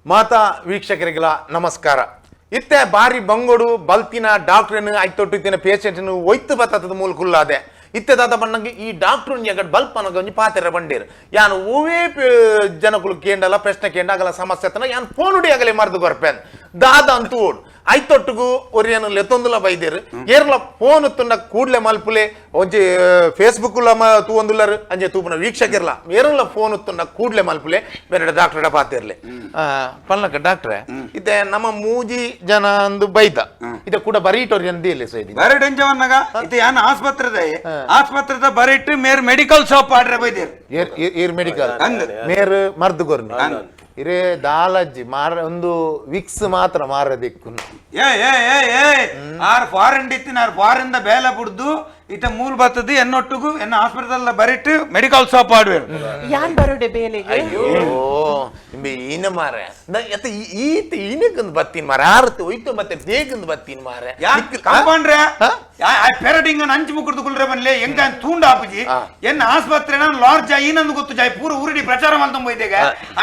ಮಾತಾ ವೀಕ್ಷಕರಿಗೆಲ್ಲ ನಮಸ್ಕಾರ. ಇತ್ತೆ ಬಾರಿ ಬಂಗೋಡು ಬಲ್ತಿನ ಡಾಕ್ಟ್ರನ್ನು ಐತೊಟ್ಟಿನ ಪೇಷಂಟ್ನು ಒಯ್ತು ಬತ್ತದ ಮೂಲಕುಲ್ಲಾದೆ ಇತ್ತೆ ದಾದ ಬಣ್ಣಂಗೆ ಈ ಡಾಕ್ಟ್ರು ಎಗಡ್ ಬಲ್ಪ್ ಅನ್ನೋ ಒಂಜಿ ಪಾತೆರ ಬಂಡೇರು ಯಾನು ಓವೇ ಜನಗಳು ಕೇಂಡಲ್ಲ ಪ್ರಶ್ನೆ ಕೇಂಡಾಗಲ ಸಮಸ್ಯೆ ತನ ಯಾನು ಫೋನ್ ಉಡಿ ಆಗಲೇ ಮರ್ದು ಬರ್ಪೇನ್ ದಾದ ಅಂತೂ ಓಡು ಐತೊಟ್ಟುಗು ಒರಿಯನು ಲೆತ್ತೊಂದುಲ ಬೈದೇರು ಏರ್ಲ ಫೋನ್ ತುನ್ನ ಕೂಡ್ಲೆ ಮಲ್ಪುಲೆ ಒಂಜಿ ಫೇಸ್ಬುಕ್ ತೂ ಒಂದುಲ್ಲರು ಅಂಜೆ ತೂಪನ ವೀಕ್ಷಕರ್ಲ ಏರಲ್ಲ ಫೋನ್ ತುನ್ನ ಕೂಡ್ಲೆ ಮಲ್ಪುಲೆ ಬೇರೆ ಡಾಕ್ಟರ್ ಪಾತಿರ್ಲೆ ಪಲ್ಲಕ ಡಾಕ್ಟ್ರೆ ಇತ್ತೆ ನಮ್ಮ ಮೂಜಿ ಜನ ಅಂದು ಬೈದ ಇದ ಕೂಡ ಬರೀಟೋರ್ ಜನ ದಿಲ್ಲ ಸೈದಿ ಬರೀಟಂಜವನ್ನಗ ಇತ್ತೆ ಯಾನ್ ಆಸ್ಪತ್ರೆದ ಬರೀಟ್ ಮೇರ್ ಮೆಡಿಕಲ್ ಶಾಪ್ ಆಡ್ರೆ ಬೈದೇರು ಏರ್ ಮೆಡಿಕಲ್ ಮೇರ್ ಮರ್ದು ಗೊರ್ನಿ ಇರೇ ದಾಲಜ್ಜಿ ಮಾರ ಒಂದು ವಿಕ್ಸ್ ಮಾತ್ರ ಮಾರದಿಕ್ಕು ಆರ್ ಫಾರಿನ್ ಇತ್ತಿನ ಆರ್ ಫಾರಿನ್ ಬೇಲೆ ಬಿಡ್ದು ಇತ ಮೂಲ್ ಬರ್ತದೆ ಎನ್ನೊಟ್ಟಿಗೂ ಎನ್ನ ಹಾಸ್ಪಿಟಲ್ ಬರೀಟ್ ಮೆಡಿಕಲ್ ಶಾಪ್ ಆಡ್ವೇರು ಯಾನ್ ಬರೋಡೆ ಬೇಲೆಗೆ ಅಯ್ಯೋ ಇನ್ನ ಮಾರೆ ಯತ ಈತ ಇನಕಂದು ಬತ್ತೀನಿ ಮಾರೆ ಆರತ್ತು ಹೋಯ್ತು ಮತ್ತೆ ಬೇಗಂದು ಬತ್ತೀನಿ ಮಾರೆ ಕಾಂಪೌಂಡ್ರೆ ಪೆರಡಿಂಗ್ ಅಂಚು ಮುಕ್ಕುದು ಕುಲ್ರೆ ಬನ್ಲೆ ಎಂಕ ತೂಂಡ ಆಪುಜಿ ಎನ್ನ ಆಸ್ಪತ್ರೆ ಲಾರ್ಜ್ ಇನ್ನೊಂದು ಗೊತ್ತು ಜಾಯ್ ಪೂರ ಊರಿಡಿ ಪ್ರಚಾರ ಮಾಡ್ತಾ ಹೋಯ್ತೆಗ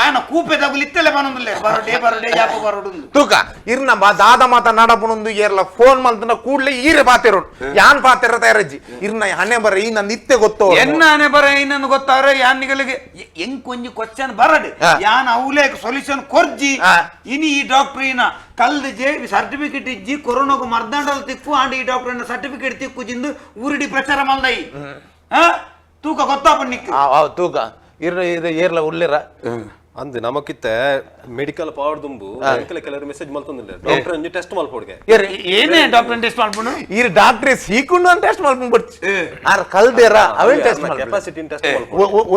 ಆನ ಕೂಪೆ ತಗುಲಿ ಇತ್ತಲೆ ಬನ್ನೊಂದಿಲ್ಲ ಬರೋಡೆ ಯಾಪ ಬರೋಡು ತೂಕ ಇರ್ನ ದಾದ ಮಾತ ನಡಪುನೊಂದು ಏರ್ಲ ಫೋನ್ ಮಲ್ತನ ಕೂಡ್ಲೆ ಈರೆ ಪಾತೆರೋಡು ಯಾನ್ ಪಾತೆರ ತಯಾರಜ್ಜಿ ಇರ್ನ ಹಣೆ ಬರ ಈ ನನ್ನ ನಿತ್ಯ ಗೊತ್ತೋ ಎನ್ನ ಹಣೆ ಬರ ಇನ್ನೊಂದು ಗೊತ್ತಾವ್ರೆ ಯಾನಿಗಳಿಗೆ ಹೆಂಗ್ ಕೊಂಜಿ ಕ್ವಶನ್ ಬರಡು ಯಾನ್ ಅವಲೇ ಸೊಲ್ಯೂಷನ್ ಕೊರ್ಜಿ ಇನಿ ಈ ಡಾಕ್ಟರ್ ಇನ ಕಲ್ದು ಜೆ ಸರ್ಟಿಫಿಕೇಟ್ ಇಜ್ಜಿ ಕೊರೋನಾಗ ಮರ್ದಾಂಡಲ್ ತಿಕ್ಕು ಆಂಡ್ ಈ ಡಾಕ್ಟರ್ ಸರ್ಟಿಫಿಕೇಟ್ ತಿಕ್ಕು ಜಿಂದು ಊರಿಡಿ ಪ್ರಚಾರ ಮಲ್ದೈ ತೂಕ ಗೊತ್ತಾಪಣ್ಣಿಕ್ಕು ತೂಕ ಏರ್ಲ ಉಳ್ಳೆರ ಅಂದ್ ನಮಕಿತ್ತೆ ಮೆಡಿಕಲ್ ಪವರ್ ದುಂಬು ಕೆಲವರು ಮೆಸೇಜ್ ಮಲ್ತೊಂದಿಲ್ಲ ಡಾಕ್ಟರ್ ಒಂಜಿ ಟೆಸ್ಟ್ ಮಲ್ಪೋಡ್ಗೆ ಏನೇ ಡಾಕ್ಟರ್ ಟೆಸ್ಟ್ ಮಾಡ್ಕೊಂಡು ಈ ಡಾಕ್ಟ್ರೆ ಸೀಕೊಂಡು ಅಂತ ಟೆಸ್ಟ್ ಮಾಡ್ಕೊಂಡು ಬರ್ತಿ ಆರ್ ಕಲ್ದೇರ ಅವೇನ್ ಟೆಸ್ಟ್ ಕೆಪಾಸಿಟಿ ಟೆಸ್ಟ್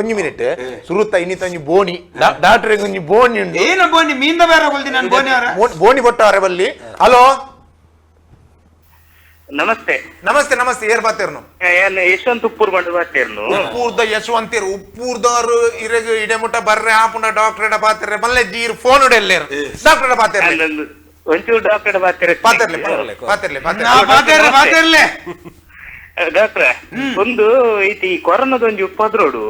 ಒಂಜಿ ಮಿನಿಟ್ ಸುರುತ್ತ ಇನ್ನಿತ ಒಂಜಿ ಬೋನಿ ಡಾಕ್ಟ್ರೆ ಒಂಜಿ ಬೋನಿ ಉಂಡು ಏನ ಬೋನಿ ಮೀಂದ ಬೇರೆ ಬಲ್ದಿ ನಾನು ಬೋನಿ ಅವರ ಬೋನಿ ಬೊಟ್ಟವರೆ ಬಲ್ಲಿ ಹಲೋ ನಮಸ್ತೆ ನಮಸ್ತೆ ನಮಸ್ತೆ ಏರ್ ಬಾತೇರ್ನು ಯಶವಂತ್ ಉಪ್ಪೂರ್ ಬಂದು ಬಾತೇರ್ನು ಉಪ್ಪೂರ್ದ ಯಶವಂತೇರು ಉಪ್ಪೂರ್ದವ್ರು ಇರೆಗ್ ಇಡೆಮುಟ ಬರ್ರೆ ಆಪುಂಡ ಡಾಕ್ಟರ್ ಬಾತೇರ್ರೆ ಬಲ್ಲೆ ಜೀರ್ ಫೋನ್ ಉಡೆಲ್ಲೇರು ಡಾಕ್ಟರ್ ಬಾತೇರ್ಲೆ ಒಂಚೂರು ಡಾಕ್ಟರ್ ಬಾತೇರ್ಲೆ ಬಾತೇರ್ಲೆ ಡಾಕ್ಟ್ರ ಒಂದು ಐತಿ ಕೊರೋನಾದ ಒಂಜಿ ಉಪದ್ರೋಡು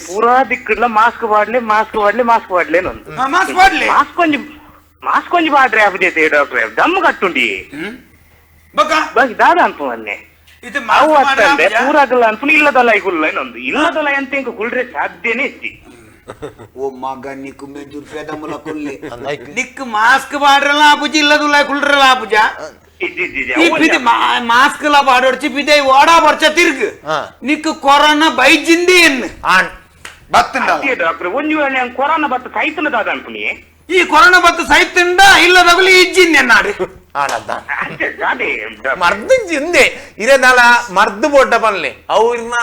ಪೂರಾ ದಿಕ್ಕಡ್ಲ ಮಾಸ್ಕ್ ಬಾಡ್ಲೆ ಮಾಸ್ಕ್ ಒಂಜಿ ಬಾಡ್ರೆ ಆಪುಜೈತೆ ಡಾಕ್ಟ್ರೆ ದಮ್ಮು ಕಟ್ಟುಂಡಿ ದಾದ ಅನ್ಪನ್ನೆ ಅವು ಅಷ್ಟಂದೆ ಪೂರಾಗಲ್ಲ ಅನ್ಪುನ ಇಲ್ಲದಲ್ಲ ಈಗುಲ್ಲ ಇನ್ನೊಂದು ಇಲ್ಲದಲ್ಲ ಎಂತ ಇಂಕ ಕುಳ್ರೆ ಸಾಧ್ಯನೇ ಇತ್ತಿ ಓ ಮಗ ನಿಕ್ಕು ಮೆಜೂರ್ ಪೇದ ಮುಲ ಕುಲ್ಲೆ ನಿಕ್ಕು ಮಾಸ್ಕ್ ಬಾಡ್ರಲ್ಲ ಆಪುಜಿ ಇಲ್ಲದುಲ್ಲ ಕುಳ್ರಲ್ಲ ಆಪುಜ ಮಾಸ್ಕ್ ಲ ಬಾಡೋಡ್ಚಿ ಪಿದೆ ಓಡಾ ಬರ್ಚ ತಿರ್ಗ್ ನಿಕ್ಕು ಕೊರೋನಾ ಬೈಜಿಂದಿ ಎನ್ನು ಬತ್ತಂಡ ಡಾಕ್ಟರ್ ಒಂಜಿ ವೇಳೆ ಕೊರೋನಾ ಬತ್ತ ಸೈತನ ದಾದ ಅನ್ಪುನಿ ಈ ಕೊರೋನಾ ಬತ್ತ ಸೈತಂಡ ಇಲ್ಲದಗುಲಿ ಇಜ್ಜಿನ್ ಎನ್ನಾಡು ಮರ್ದು ಜಿಂದೆ ಇರೇದಾಲ ಮರ್ದು ಬೋಡ್ಡ ಪನ್ಲೆ ಅವ್ರನ್ನ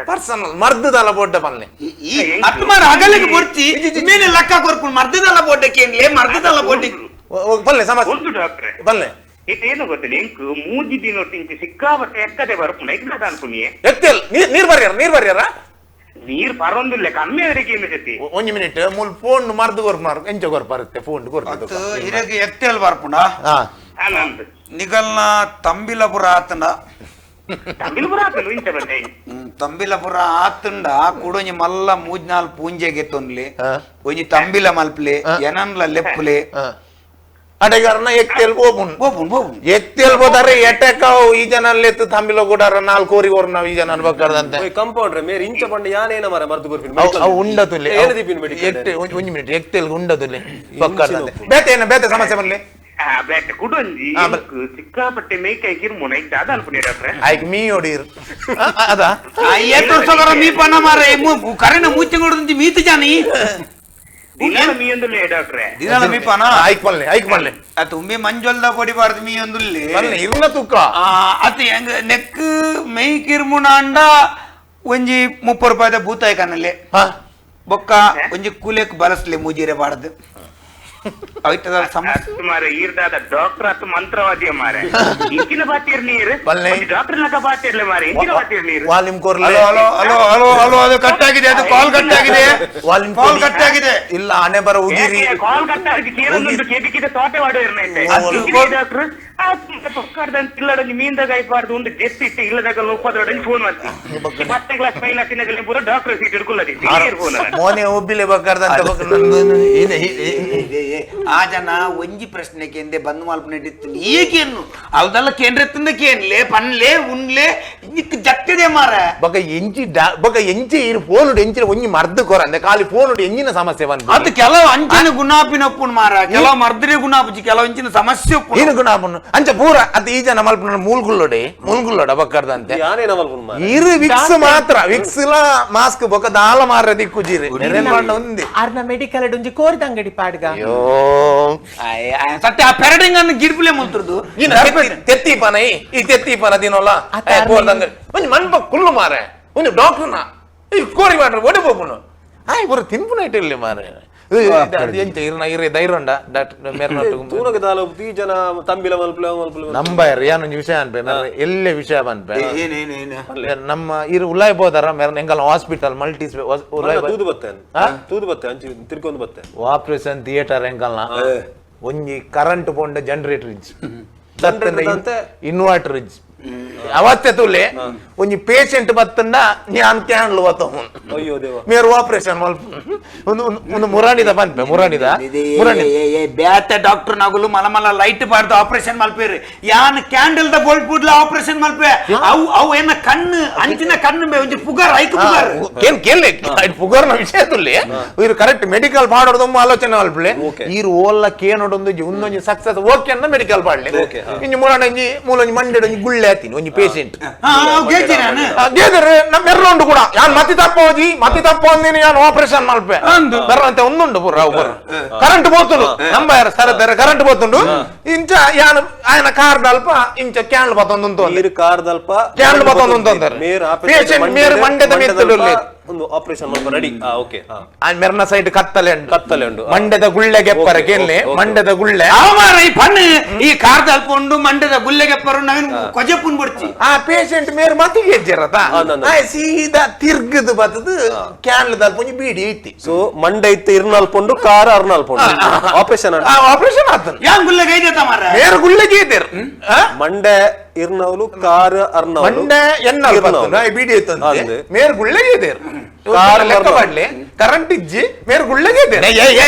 ಪರ್ಸನಲ್ ಮರ್ದುದಲ್ಲ ಬೋಡ್ಡ ಪನ್ಲೆ ಅತ್ಮಾರ ಅಗಲಿಗೆ ಬರ್ತಿ ಮೇಲೆ ಲೆಕ್ಕ ಕೊರ್ಕೊಂಡು ಮರ್ದದಲ್ಲ ಬೋಡ್ಡಕ್ಕೆ ಏನ್ಲೇ ಮರ್ದದಲ್ಲ ಬೋಡ್ಡಿಗೆ ಬಲ್ಲೆ ಸಮಸ್ಯೆ ಒಂದು ಡಾಕ್ಟ್ರೆ ಬಲ್ಲೆ ಇದೇನು ಗೊತ್ತಿಲ್ಲ ಎಂಕು ಮೂಜಿ ದಿನೊಟ್ಟಿಂಚಿ ಸಿಕ್ಕಾಪಟ್ಟೆ ಎಕ್ಕದೆ ಬರ್ಪುನ ಇಲ್ಲದ ಅನ್ಪುನಿ ಎತ್ತಲ್ ನೀರ್ ಬರ್ಯಾರ ನೀರ್ ಬರೊಂದಿಲ್ಲ ಕಮ್ಮಿ ಅವರಿಗೆ ಏನಿಸತಿ ಒಂಜಿ ಮಿನಿಟ್ ಮೂಲ್ ಫೋನ್ ಮರ್ದು ಕೊರ್ಮಾರು ಎಂಚ ಕೊರ್ಪಾರುತ್ತೆ ಫೋನ್ ಕೊರ್ಪದು ಇರಗೆ ಎಕ್ತೇಲ್ ಬರ್ಪುಂಡ ನಿಗಲ್ನ ತಂಬಿಲಪುರ ಆತಂಡ ತಂಬಿಲಪುರ ಆತಂಡ ಕುಡೊಂಜಿ ಮಲ್ಲ ಮೂಜ್ನಾಲ್ ಪೂಂಜೆಗೆ ತೊನ್ಲಿ ಒಂಜಿ ತಂಬಿಲ ಮಲ್ಪಲೆ ಎನನ್ಲ ಲೆಪ್ಪಲೆ ಅಡೆಗಾರನ ಎಕ್ತೇಲ್ ಎಕ್ತೇಲ್ ಬೋದಾರೆ ಎಟೆಕಾವ್ ಈ ಜನ ಲೆತ್ತು ತಂಬಿಲ ಕೂಡಾರ ನಾಲ್ಕು ಓರಿ ಓರ್ ನಾವ್ ಈ ಜನ ಅನ್ಬೇಕಾದಂತೆ ಕಂಪೌಂಡ್ರೆ ಮೇರ್ ಇಂಚ ಬಂಡ ಯಾನೇನ ಮರ ಮರ್ದು ಬರ್ಪಿನ ಅವು ಉಂಡತುಲೆ ಒಂಜಿ ಮಿನಿಟ್ ಎಕ್ತೇಲ್ ಉಂಡತುಲೆ ಬಕ್ಕರ್ದಂತೆ ಬೇತೆ ಸಮಸ್ಯೆ ಬರ್ಲಿ ಕುಡೊಂಜಿ ಸಿಕ್ಕಾಪಟ್ಟೆ ಮೇಕೈ ಕಿರ್ಮುನ ಇದ್ದ ಅದ ಅನ್ಪುನಿ ಡಾಕ್ಟ್ರೆ ಆಯ್ಕೆ ಮೀ ಹೊಡೀರ್ ಅದ ಎತ್ತೊರ್ಸೋಗರ ಮೀ ಪನ್ನ ಮಾರೆ ಕರೆನ ಮುಚ್ಚಿ ಕೊಡೊಂಜಿ ಮೀತು ಜಾನಿ ದಿನಾಲ ಮೀ ಒಂದುಲ್ಲೆ ಡಾಕ್ಟ್ರೆ ದಿನಾಲ ಮೀ ಪನ ಆಯ್ಕೆ ಪಲ್ಲೆ ತುಂಬಿ ಮಂಜೊಲ್ದ ಕೊಡಿಬಾರ್ದು ಮೀ ಒಂದುಲ್ಲೆ ಇರ್ನ ತೂಕ ಅತ್ ಹೆಂಗ ನೆಕ್ ಮೈ ಕಿರ್ಮುನ ಅಂಡ ಒಂಜಿ 30 ರೂಪಾಯಿದ ಭೂತಾಯ್ ಕನಲ್ಲೆ ಬೊಕ್ಕ ಒಂಜಿ ಕೂಲೆಕ್ ಬಲಸ್ಲೆ ಮೂಜಿರೆ ಬಾಡದು ಐತದ ಸಮಸ್ಯೆ ಮಾರೆ ಈರ್ದಾದ ಡಾಕ್ಟರ್ ಅತ್ತು ಮಂತ್ರವಾದ್ಯ ಮಾರೆ ಇಂಚಿನ ಬಾತಿರ್ ನೀರು ಬಲ್ಲೆ. ಡಾಕ್ಟರ್ ನಕ ಬಾತಿರ್ಲೆ ಮಾರೆ ಇಂಚಿನ ಬಾತಿರ್ ನೀರು ವಾಲ್ಯೂಮ್ ಕೋರ್ಲೆ hello hello hello hello hello ಅದು ಕಟ್ ಆಗಿದೆ, ಅದು ಕಾಲ್ ಕಟ್ ಆಗಿದೆ, ವಾಲ್ಯೂಮ್ ಕಾಲ್ ಕಟ್ ಆಗಿದೆ. ಇಲ್ಲ ಹಣೆ ಬರ ಉಗಿರಿ ಕಾಲ್ ಕಟ್ಟಾಗಿ ಕೇರೊಂದು ಕೇಬಿಕಿದ ತೋಟೆ ವಾಡು ಇರ್ನೈತೆ ಡಾಕ್ಟರ್ ಪಕ್ಕದಂತಿಲ್ಲಡಂಜಿ ಮೀನ್ದಾಗ ಐಪಾರ್ದು ಒಂದು ಗೆಸ್ಟ್ ಇಟ್ಟು ಇಲ್ಲದಾಗ ಲೋಪದೊಡಂಜಿ ಫೋನ್ ಮಾಡ್ತಿ 10ನೇ ಕ್ಲಾಸ್ ಫೈಲ್ ಹಾಕಿನಾಗಲೇ ಪೂರ ಡಾಕ್ಟರ್ ಸೀಟ್ ಹಿಡ್ಕೊಳ್ಳಿ ಫೋನ್ ಮೋನೆ ಒಬ್ಬಿಲೆ ಬೇಕಾರ್ದಂತ ಆ ಜನ ಒಂಜಿ ಪ್ರಶ್ನೆಗೆ ಎಂದೇ ಬಂದು ಮಾಲ್ಪ ನಡೀತು ಈಗೇನು ಅವದೆಲ್ಲ ಕೇಂದ್ರ ಕೇನ್ಲೆ ಪನ್ಲೆ ಉನ್ಲೆ ಇಕ್ ಜಕ್ಕದೆ ಮಾರ ಬೊಕ ಎಂಚಿ ಇರು ಫೋನ್ ಎಂಚಿನ ಒಂಜಿ ಮರ್ದು ಕೊರ ಅಂದೆ ಖಾಲಿ ಫೋನ್ ಎಂಜಿನ ಸಮಸ್ಯೆ ಬಂದು ಅದು ಕೆಲವು ಅಂಚಿನ ಗುಣಾಪಿನಪ್ಪುನ್ ಮಾರ ಕೆಲವು ಮರ್ದ್ರೆ ಗುಣಾಪುಜಿ ಕೆಲವು ಅಂಚಿನ ಸಮಸ್ಯೆ ಉಪ್ಪುನು. ಏನು ಗುಣ ಆಪುನು ಅಂಚ ಪೂರ ಅದು ಈ ಜನ ಮಲ್ಪ ಮೂಲ್ಗುಳ್ಳೋಡೆ ಬಕ್ಕರ್ದಂತೆ ಯಾನೇನ ಮಲ್ಪುನ್ ಇರು ವಿಕ್ಸ್ ಮಾತ್ರ ವಿಕ್ಸ್ ಮಾಸ್ಕ್ ಬೊಕ ದಾಲ ಮಾರ ದಿಕ್ಕುಜಿರಿ ఉంది ಅರ್ನ ಮೆಡಿಕಲ್ ಒಂಜಿ ಕೋರ್ದ ಅಂಗಡಿ ಪಾಡ್ಗ ಅಯ್ಯೋ ಸತ್ಯ ಆ ಪೆರಡಿಂಗ್ ಅನ್ನು ಗಿಡ್ಬಿಲೆ ಮುಲ್ತುರ್ದು ತೆತ್ತಿ ಪನ ಈ ತೆತ್ತಿ ಪನ ದಿನೋಲ್ಲ ಒಂಜಿ ಮನ್ಪ ಕುಲ್ಲು ಮಾರೆ ಒಂದು ಡಾಕ್ಟರ್ನ ಈ ಕೋರಿ ಮಾಡ್ರೆ ಒಡೆ ಹೋಗುನು ಪೂರ ತಿನ್ಪುನ ಇಟ್ಟಿರ್ಲಿ ಮಾರೆ ಎಂಚ ಇರ್ನ ಇರೇ ಧೈರ್ಯ ಉಂಡ ಡಾಕ್ಟರ್ ಮೇರ್ನಟ್ಟು ತೂನಗ ದಾಲ ಈ ಜನ ತಂಬಿಲ ಮಲ್ಪಲೆ ನಂಬರ್ ಯಾನೊಂದು ವಿಷಯ ಅನ್ಪೆ ಎಲ್ಲೇ ವಿಷಯ ಅನ್ಪೆ ಏನೇನೇನು ನಮ್ಮ ಇರು ಉಲಾಯ್ ಬೋದಾರ ಮೇರ್ ಎಂಗಲ್ ಹಾಸ್ಪಿಟಲ್ ಮಲ್ಟಿ ತೂದು ಬತ್ತೆ ಅಂಚಿ ತಿರ್ಕೊಂಡು ಬತ್ತೆ ಆಪರೇಷನ್ ಥಿಯೇಟರ್ ಎಂಕಲ್ನ ಒಂಜಿ ಕರೆಂಟ್ ಪೋಂಡ ಜನರೇಟರ್ ಇಜ್ಜಿ ಇನ್ವರ್ಟರ್ ಇಜ್ಜಿ ಅವತ್ತೆ ತುಲೆ ಒಂಜಿ ಪೇಷಂಟ್ ಬತ್ತಂಡ ಜ್ಞಾನ ಕ್ಯಾನ್ಲು ಬತ್ತವು ಅಯ್ಯೋ ದೇವ ಮೇರು ಆಪರೇಷನ್ ಮಲ್ಪ ಒಂದು ಮುರಾಣಿದ ಬಂದ್ಪೆ ಮುರಾಣಿದ ಬ್ಯಾತ ಡಾಕ್ಟರ್ ನಗುಲು ಮಲಮಲ ಲೈಟ್ ಬಾರ್ದು ಆಪರೇಷನ್ ಮಲ್ಪೇರಿ ಯಾನ್ ಕ್ಯಾಂಡಲ್ ದ ಬೋಲ್ಟ್ ಪುಡ್ಲ ಆಪರೇಷನ್ ಮಲ್ಪೆ ಅವು ಏನ ಕಣ್ಣು ಅಂಚಿನ ಕಣ್ಣು ಒಂಜಿ ಪುಗಾರ್ ಐಕ್ ಪುಗಾರ್ ಕೇಳಿ ಪುಗರ್ನ ವಿಷಯ ತುಲ್ಲಿ ಇರು ಕರೆಕ್ಟ್ ಮೆಡಿಕಲ್ ಮಾಡೋದು ಆಲೋಚನೆ ಮಲ್ಪಲೆ ಇರು ಓಲ್ಲ ಕೇನೊಡೊಂದು ಉನ್ನೊಂಜಿ ಸಕ್ಸಸ್ ಓಕೆ ಅನ್ನ ಮೆಡಿಕಲ್ ಪಾಡ್ಲಿ ಇಂಜಿ ಮುರಾಣಂಜಿ ಮೂಲೊಂಜಿ ಮಂಡೆಡೊಂಜಿ ಗುಳ್ಳೆ ಆತೀನಿ ಒಂಜಿ ಪೇಷಂಟ್ ಮೆರ್ಲೊಂಡು ಕೂಡ ಯಾನ್ ಮತಿ ತಪ್ಪೋ ಅಂದಿನಿ ಯಾನ್ ಆಪರೇಷನ್ ಮಲ್ಪೆ ಬೆರ್ರಂತೆ ಒಂದುಂಡು ಪೂರ ಕರೆಂಟ್ ಬೋತುಂಡು ನಂಬರ್ ಸರ ಕರೆಂಟ್ ಬೋತುಂಡು ಇಂಚ ಯಾನ್ ಆಯನ ಕಾರ್ ದಲ್ಪ ಇಂಚ ಕ್ಯಾನ್ಲ್ ಬತ್ತೊಂದು ಕಾರ್ ದಲ್ಪ ಕ್ಯಾನ್ಲ್ ಬತ್ತೊಂದು ಪೇಷಂಟ್ ಮೇರ್ ಮಂಡೆದ ಮೆತ್ತಲು ಒಂದು ಆಪರೇಷನ್ ಮಾಡ್ಕೊ ರೆಡಿ ಓಕೆ ಮೆರ್ನ ಸೈಡ್ ಕತ್ತಲೆ ಉಂಟು ಮಂಡ್ಯದ ಗುಳ್ಳೆ ಗೆಪ್ಪರ ಕೇಳಿ ಮಂಡ್ಯದ ಗುಳ್ಳೆ ಈ ಪಣ್ಣು ಈ ಕಾರ್ ತಲ್ಪೊಂಡು ಮಂಡ್ಯದ ಗುಲ್ಲೆ ಗೆಪ್ಪರು ನಾವೇನು ಕೊಜೆಪ್ಪುನ್ ಬಿಡ್ತಿ ಆ ಪೇಷಂಟ್ ಮೇರ್ ಮತಿಗೆ ಹೆಜ್ಜೆರತ ಸೀದಾ ತಿರ್ಗದು ಬತ್ತದು ಕ್ಯಾನ್ಲ್ ದಲ್ಪೊಂಜಿ ಬೀಡಿ ಐತಿ ಸೊ ಮಂಡೆ ಇತ್ತು ಇರ್ನಲ್ಪೊಂಡು ಕಾರ್ ಅರ್ನಲ್ಪೊಂಡು ಆಪರೇಷನ್ ಆಪರೇಷನ್ ಆತನು ಯಾನ್ ಗುಲ್ಲೆಗೆ ಐದತ್ತ ಮಾರ ಮೇರ್ ಗುಳ್ಳೆಗೆ ಇದ್ದೀರ್ ಮಂಡೆ ಇರ್ನವಲು ಕಾರ್ ಅರ್ನವಲು ಮಂಡೆ ಎನ್ನಲ್ ಬತ್ತನು ಬೀಡಿ ಐತಂತೆ ಮೇರ್ ಗುಳ್ಳೆಗೆ ಇದ್ದೀರ್ ಕಾರ್ ಲೆಕ್ಕ ಮಾಡ್ಲಿ ಕರೆಂಟ್ ಇಜ್ಜಿ ಮೇರ್ ಗುಳ್ಳೆಗೆ ಇದ್ದೀರ್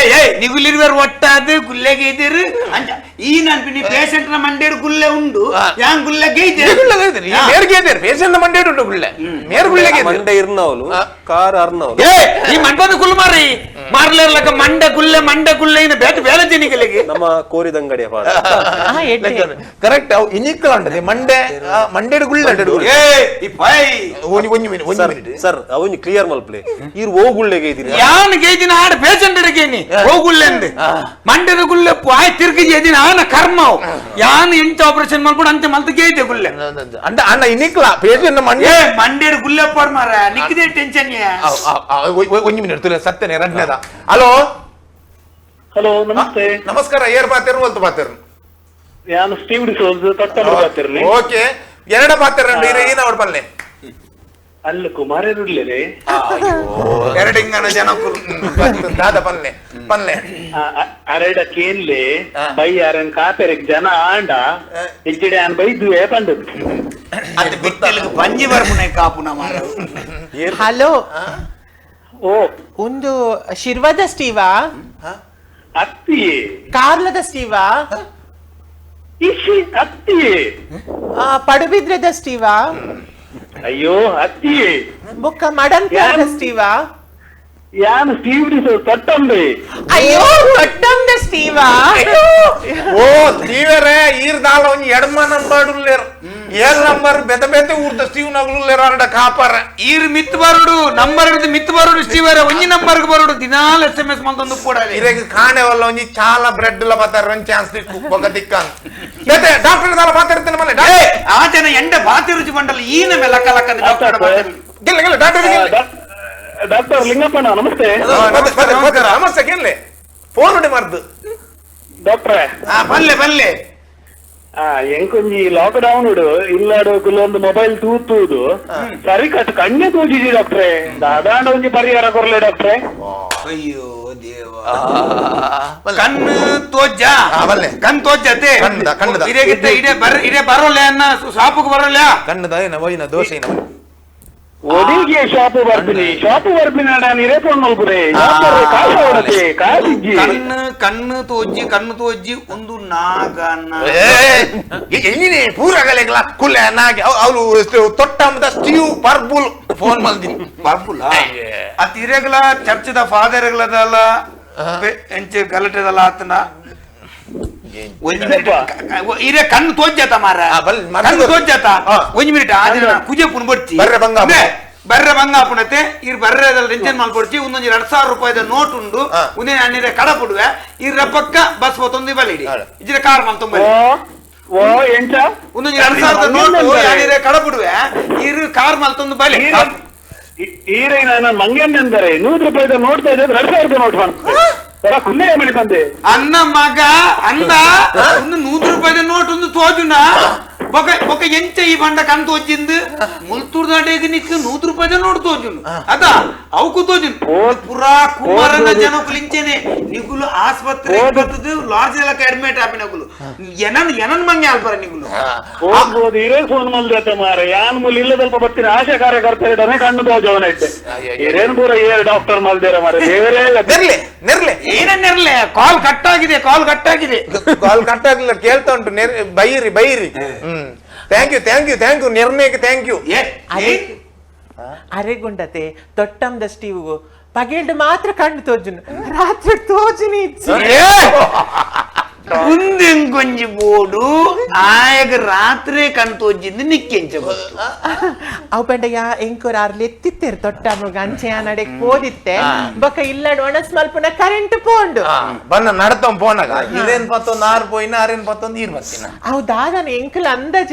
ನಿಗುಲಿರುವರು ಒಟ್ಟಾದ ಗುಲ್ಲೆಗೆ ಇದ್ದೀರು ಅಂಚ ಈ ನನ್ಪಿ ಪೇಷಂಟ್ ನ ಮಂಡ್ಯದ ಗುಲ್ಲೆ ಉಂಡು ಯಾನ್ ಗುಲ್ಲೆಗೆ ಮೇರ್ಗೆ ಇದ್ದೀರ್ ಪೇಷಂಟ್ ಮಂಡೆ ಉಂಟು ಗುಳ್ಳೆ ಮೇರ್ ಗುಳ್ಳೆಗೆ ಮಂಡೆ ಇರ್ನವಲು ಕಾರ್ ಅರ್ನವಲು ಈ ಮಂಡದ ಗುಲ್ ಮಾರಿ ಮಾರ್ಲಿರ್ಲಕ ಮಂಡೆ ಗುಲ್ಲೆ ಇನ್ನು ಬೇಟ ಬೇಲೆ ಜನಿಗಳಿಗೆ ನಮ್ಮ ಕೋರಿದಂಗಡಿಯ ಪಾಡ ಕರೆಕ್ಟ್ ಅವು ಇನಿಕ್ಕಲ ಉಂಟದೆ ಮಂಡೆಡ್ ಗುಳ್ಳೆ ಸರ್ ಅವನು ಕ್ಲಿಯರ್ ಮಲ್ಪಲೆ ಇರ್ ಹೋಗುಳ್ಳೆಗೆ ಇದೀನಿ ಯಾನ್ ಗೇದಿನ ಆಡ ಪೇಷಂಟ್ ಹಿಡಕೇನಿ ಹೋಗುಳ್ಳೆ ಅಂದೆ ಮಂಡ್ಯದ ಗುಲ್ಲೆ ಪಾಯ್ ತಿರ್ಗಿ ಎದಿನ ಆನ ಕರ್ಮ ಯಾನ್ ಎಂತ ಆಪರೇಷನ್ ಮಾಡ್ಕೊಂಡು ಅಂತ ಮಲ್ತ ಗೇದೆ ಗುಲ್ಲೆ ಅಂಡ ಅಣ್ಣ ಇನಿಕ್ಕಲ ಪೇಷಂಟ್ ಮಂಡ್ಯದ ಗುಲ್ಲೆ ಪಡ್ ಮಾರ ನಿಕ್ಕಿದೆ ಟೆನ್ಷನ್ ಒಂಜಿ ಮಿನಿಟ್ ತುಲೆ ಸತ್ಯನೆ ಎರಡನೇದ ಹಲೋ ಹಲೋ ನಮಸ್ತೆ ನಮಸ್ಕಾರ ಏರ್ ಪಾತೆರು ಒಲ್ತು ಪಾತೆರು ನಾನು ಸ್ಟೀವ್ ಡಿಸೋಲ್ಸ್ ತೊಟ್ಟಲು ಬಾತಿರ್ಲಿ ಓಕೆ ಎರಡ ಪಾತೆರು ಏನ ಹೊಡ್ಪಲ್ಲೆ ಅಲ್ಲ ಕುಮಾರರುಳ್ಳೇ ಎರಡಿಂಗನ ಜನ ದಾದ ಪಲ್ಲೆ ಅರೆಡ ಕೇನ್ಲೆ ಬೈ ಯಾರನ್ ಕಾಪೆರೆಗ್ ಜನ ಆಂಡ ಇಜ್ಜಿಡೆ ಆನ್ ಬೈದುವೆ ಪಂಡದು ಅದು ಬಿಟ್ಟಲಿಗೆ ಪಂಜಿ ಬರ್ಪುನೆ ಕಾಪುನ ಮಾರ ಹಲೋ ಓ ಒಂದು ಶಿರ್ವದ ಸ್ಟೀವಾ ಅತ್ತಿಯೇ ಕಾರ್ಲದ ಸ್ಟೀವಾ ಇಶಿ ಅತ್ತಿಯೇ ಪಡುಬಿದ್ರದ ಸ್ಟೀವಾ ಅಯ್ಯೋ ಅತ್ತಿಯೇ ಬೊಕ್ಕ ಮಡನ್ ಸ್ಟೀವಾ ಯಾನು ಸ್ಟೀವ್ ಡಿಸೋಲ್ಸ್ ತೊಟ್ಟಂಬೆ ಅಯ್ಯೋ ತೊಟ್ಟಂದ ಸ್ಟೀವಾ ಓ ತೀವರೆ ಈರ್ದಾಲ ಒಂಜಿ ಎಡಮ ನಂಬರ್ ಉಳ್ಳೇರ್ ಏಳ್ ನಂಬರ್ ಬೆದ ಬೆದ ಊರ್ದ ಸ್ಟೀವ್ ನಗಲುಳ್ಳೇರ್ ಅರಡ ಕಾಪರ ಈರ್ ಮಿತ್ ಬರುಡು ನಂಬರ್ ಹಿಡಿದು ಮಿತ್ ಬರುಡು ಸ್ಟೀವರ ಒಂಜಿ ನಂಬರ್ಗೆ ಬರುಡು ದಿನಾಲ್ SMS ಮಂತೊಂದು ಕೊಡಲಿ ಇರೆಗ್ ಕಾಣೆ ವಲ್ಲ ಒಂಜಿ ಚಾಲ ಬ್ರೆಡ್ ಲ ಬತ್ತಾರ ಒಂಜಿ ಚಾನ್ಸ್ ದಿಕ್ಕು ಬೊಕ ದಿಕ್ಕನ್ ಬೇತೆ ಡಾಕ್ಟರ್ ದಾಲ ಬಾತಿರ್ತಾನೆ ಮನೆ ಆ ಜನ ಎಂಡ ಬಾತಿ ರುಚಿ ಬಂಡಲ್ಲ ಈನ ಮೇಲೆ ಲಕ್ಕ ಲಕ್ಕದ ಡಾಕ್ಟರ್ ಗೆಲ್ಲ ಡಾಕ್ಟರ್ ಡಾಕ್ಟರ್ ಲಿಂಗಪ್ಪಣ್ಣ ನಮಸ್ತೆ ನಮಸ್ತೆ ಕೇಳಲೆ ಫೋನ್ ನೋಡಿ ಮರ್ದು ಡಾಕ್ಟ್ರೆ ಬಲ್ಲೆ ಬಲ್ಲೆ ಎಂಕೊಂಜಿ ಲಾಕ್ ಡೌನ್ ಇಲ್ಲಾಡು ಕೆಲವೊಂದು ಮೊಬೈಲ್ ತೂತುವುದು ಸರಿ ಕಟ್ ಕಣ್ಣೆ ತೂಜಿದಿ ಡಾಕ್ಟ್ರೆ ದಾದಾಂಡ ಒಂಜಿ ಪರಿಹಾರ ಕೊರ್ಲೆ ಡಾಕ್ಟ್ರೆ. ಅಯ್ಯೋ ದೇವ ಕಣ್ಣು ತೋಜ್ಜ ಬಲ್ಲೆ. ಕಣ್ ತೋಜ್ಜತೆ ಕಣ್ಣದ. ಇಡೆ ಬರೋಲ್ಲ ಅನ್ನ ಶಾಪಕ್ಕೆ ಬರೋಲ್ಲ ಕಣ್ಣದ ಏನ ವೈನ ದೋಷ ಏನ ಒದಿಗೆ ಶಾಪು ಬರ್ತೀನಿ ನಾನು ಇರೇಪೊಂಡು ಮಲ್ಪುರೆ ಕಾಶ ಹೊಡತೆ ಕಾಸಿಜ್ಜಿ ಕಣ್ಣು ತೋಜ್ಜಿ ಒಂದು ನಾಗನ್ನ ಎಲ್ಲಿನೇ ಪೂರಗಲೆಗಳ ಕುಲ್ಲೆ ನಾಗೆ ಅವಳು ತೊಟ್ಟಂಬದ ಸ್ಟೀವ್ ಪರ್ಬುಲ್ ಫೋನ್ ಮಲ್ದಿ ಬರ್ಬುಲ್ಲ ಅತ್ ಇರೆಗ್ಲ ಚರ್ಚದ ಫಾದರ್ಗಳದಲ್ಲ ಎಂಚೆ ಗಲಾಟೆದಲ್ಲ ಆತನ ಇರೆ ಕಣ್ಣು ತೋಜ್ಜತ ಮಾರ ಕಣ್ಣು ತೋಜ್ಜತ ಒಂಜ್ ಮಿನಿಟ್ ಆದಿನ ಕುಜೆ ಪುನ್ ಬಡ್ತಿ ಬರ್ರೆ ಬಂಗಾಪುಣತೆ ಇರ್ ಬರ್ರೆದಲ್ಲ ರೆಂಚನ್ ಮಾಡ್ಕೊಡ್ತಿ ಒಂದೊಂದು 2,000 ರೂಪಾಯಿದ ನೋಟ್ ಉಂಡು ಉಂದೇ ಅನ್ನಿರೆ ಕಡ ಪುಡುವೆ ಇರ್ರ ಪಕ್ಕ ಬಸ್ ಹೊತ್ತೊಂದು ಬಲಿಡಿ ಇಜ್ರೆ ಕಾರ್ ಮಲ್ ತುಂಬ ಓ ಎಂಚ ಒಂದೊಂದು 2,000 ನೋಟ್ ಅನ್ನಿರೆ ಕಡ ಪುಡುವೆ ಇರ್ ಕಾರ್ ಮಲ್ ತಂದು ಬಲಿ ಈರೈ ನಾನು ಮಂಗೇನೆಂದರೆ 100 ರೂಪಾಯಿದ ನೋಡ್ತಾ ಇದ್ದೆ 2,000 ರೂಪಾಯಿ ನೋಟ್ ಮಾಡ್ತಾರೆ ಕುಲ್ಲೆ ಮಣಿ ತಂದೆ ಅನ್ನ ಮಗ ಅಂದ ಒಂದು 100 ರೂಪಾಯಿದ ನೋಟ್ ಒಂದು ತೋಜುನ ಬೊಕ ಎಂಚ ಈ ಬಂಡ ಕಣ್ ತೋಜಿಂದು ಮುಲ್ತೂರ್ದಾಡೆಗೆ ನಿಕ್ಕು 100 ರೂಪಾಯಿದ ನೋಟ್ ತೋಜುನು ಅದ ಅವಕು ತೋಜುನು ಪುರಾ ಕುಮಾರನ ಜನಕುಲಿಂಚೆನೆ ನಿಗುಲು ಆಸ್ಪತ್ರೆ ಬರ್ತದು ಲಾಡ್ಜ್ ಎಲ್ಲ ಅಡ್ಮಿಟ್ ಆಪಿನಗುಲು ಏನನ್ ಮಂಗೆ ಆಲ್ಪರ ನಿಗುಲು ಹೋಗ್ಬೋದು ಇರೇ ಫೋನ್ ಮಲ್ದತ್ತ ಮಾರ ಯಾನ್ ಮೂಲ ಇಲ್ಲ ಸ್ವಲ್ಪ ಬರ್ತೀನಿ ಆಶಾ ಕಾರ್ಯಕರ್ತ ಇದ್ದಾನೆ ಕಣ್ಣು ತೋಜವನ ಇದ್ದೆ ಇರೇನ್ ಪೂರ ಡಾಕ್ಟರ್ ಮಲ್ದೇರ ಮಾರ ದೇವರೇ ನೆರ್ಲೆ ಏನನ್ನಿರ್ಲೆ ಕಾಲ್ ಕಟ್ಟಾಗಿದೆ ಕಾಲ್ ಕಟ್ಟಾಗಿಲ್ಲ ಕೇಳ್ತಾ ಉಂಟು ಬೈರಿ ಥ್ಯಾಂಕ್ ಯು ನಿರ್ಣಯಕ್ಕೆ ಥ್ಯಾಂಕ್ ಯು. ಅರೆಗುಂಡತೆ ತೊಟ್ಟಂದ ಸ್ಟೀವ್ಗೂ ಪಗೇಲ್ಡ್ ಮಾತ್ರ ಕಣ್ಣು ತೋಜುನು ರಾತ್ರಿ ತೋಜುನಿ ಮುಂದೆಂಕೊಂಜಿ ಬೋಡು ಆಯಗ ರಾತ್ರಿ ಕಣ್ ತೋಜಿಂದು ನಿಕ್ಕೆಂಚ ಅವು ಪಂಡ ಎಂಕೋರ ಆರ್ಲಿ ಎತ್ತಿತ್ತೇರು ತೊಟ್ಟಮ್ಮಗೆ ಅಂಚೆ ನಡೆಗೆ ಹೋದಿತ್ತೆ ಬೊಕ ಇಲ್ಲಡ್ ಒಣಸ್ ಮಲ್ಪುನ ಕರೆಂಟ್ ಪೋಂಡು ಬನ್ನ ನಡತಂ ಪೋನಾಗ ಇದೇನ್ ಪತ್ತೊಂದು 6 ಪೋಯಿನ ಆರೇನ್ ಪತ್ತೊಂದು 2 ಬರ್ತೀನ ಅವು ದಾದನ ಎಂಕಲ್ ಅಂದಾಜ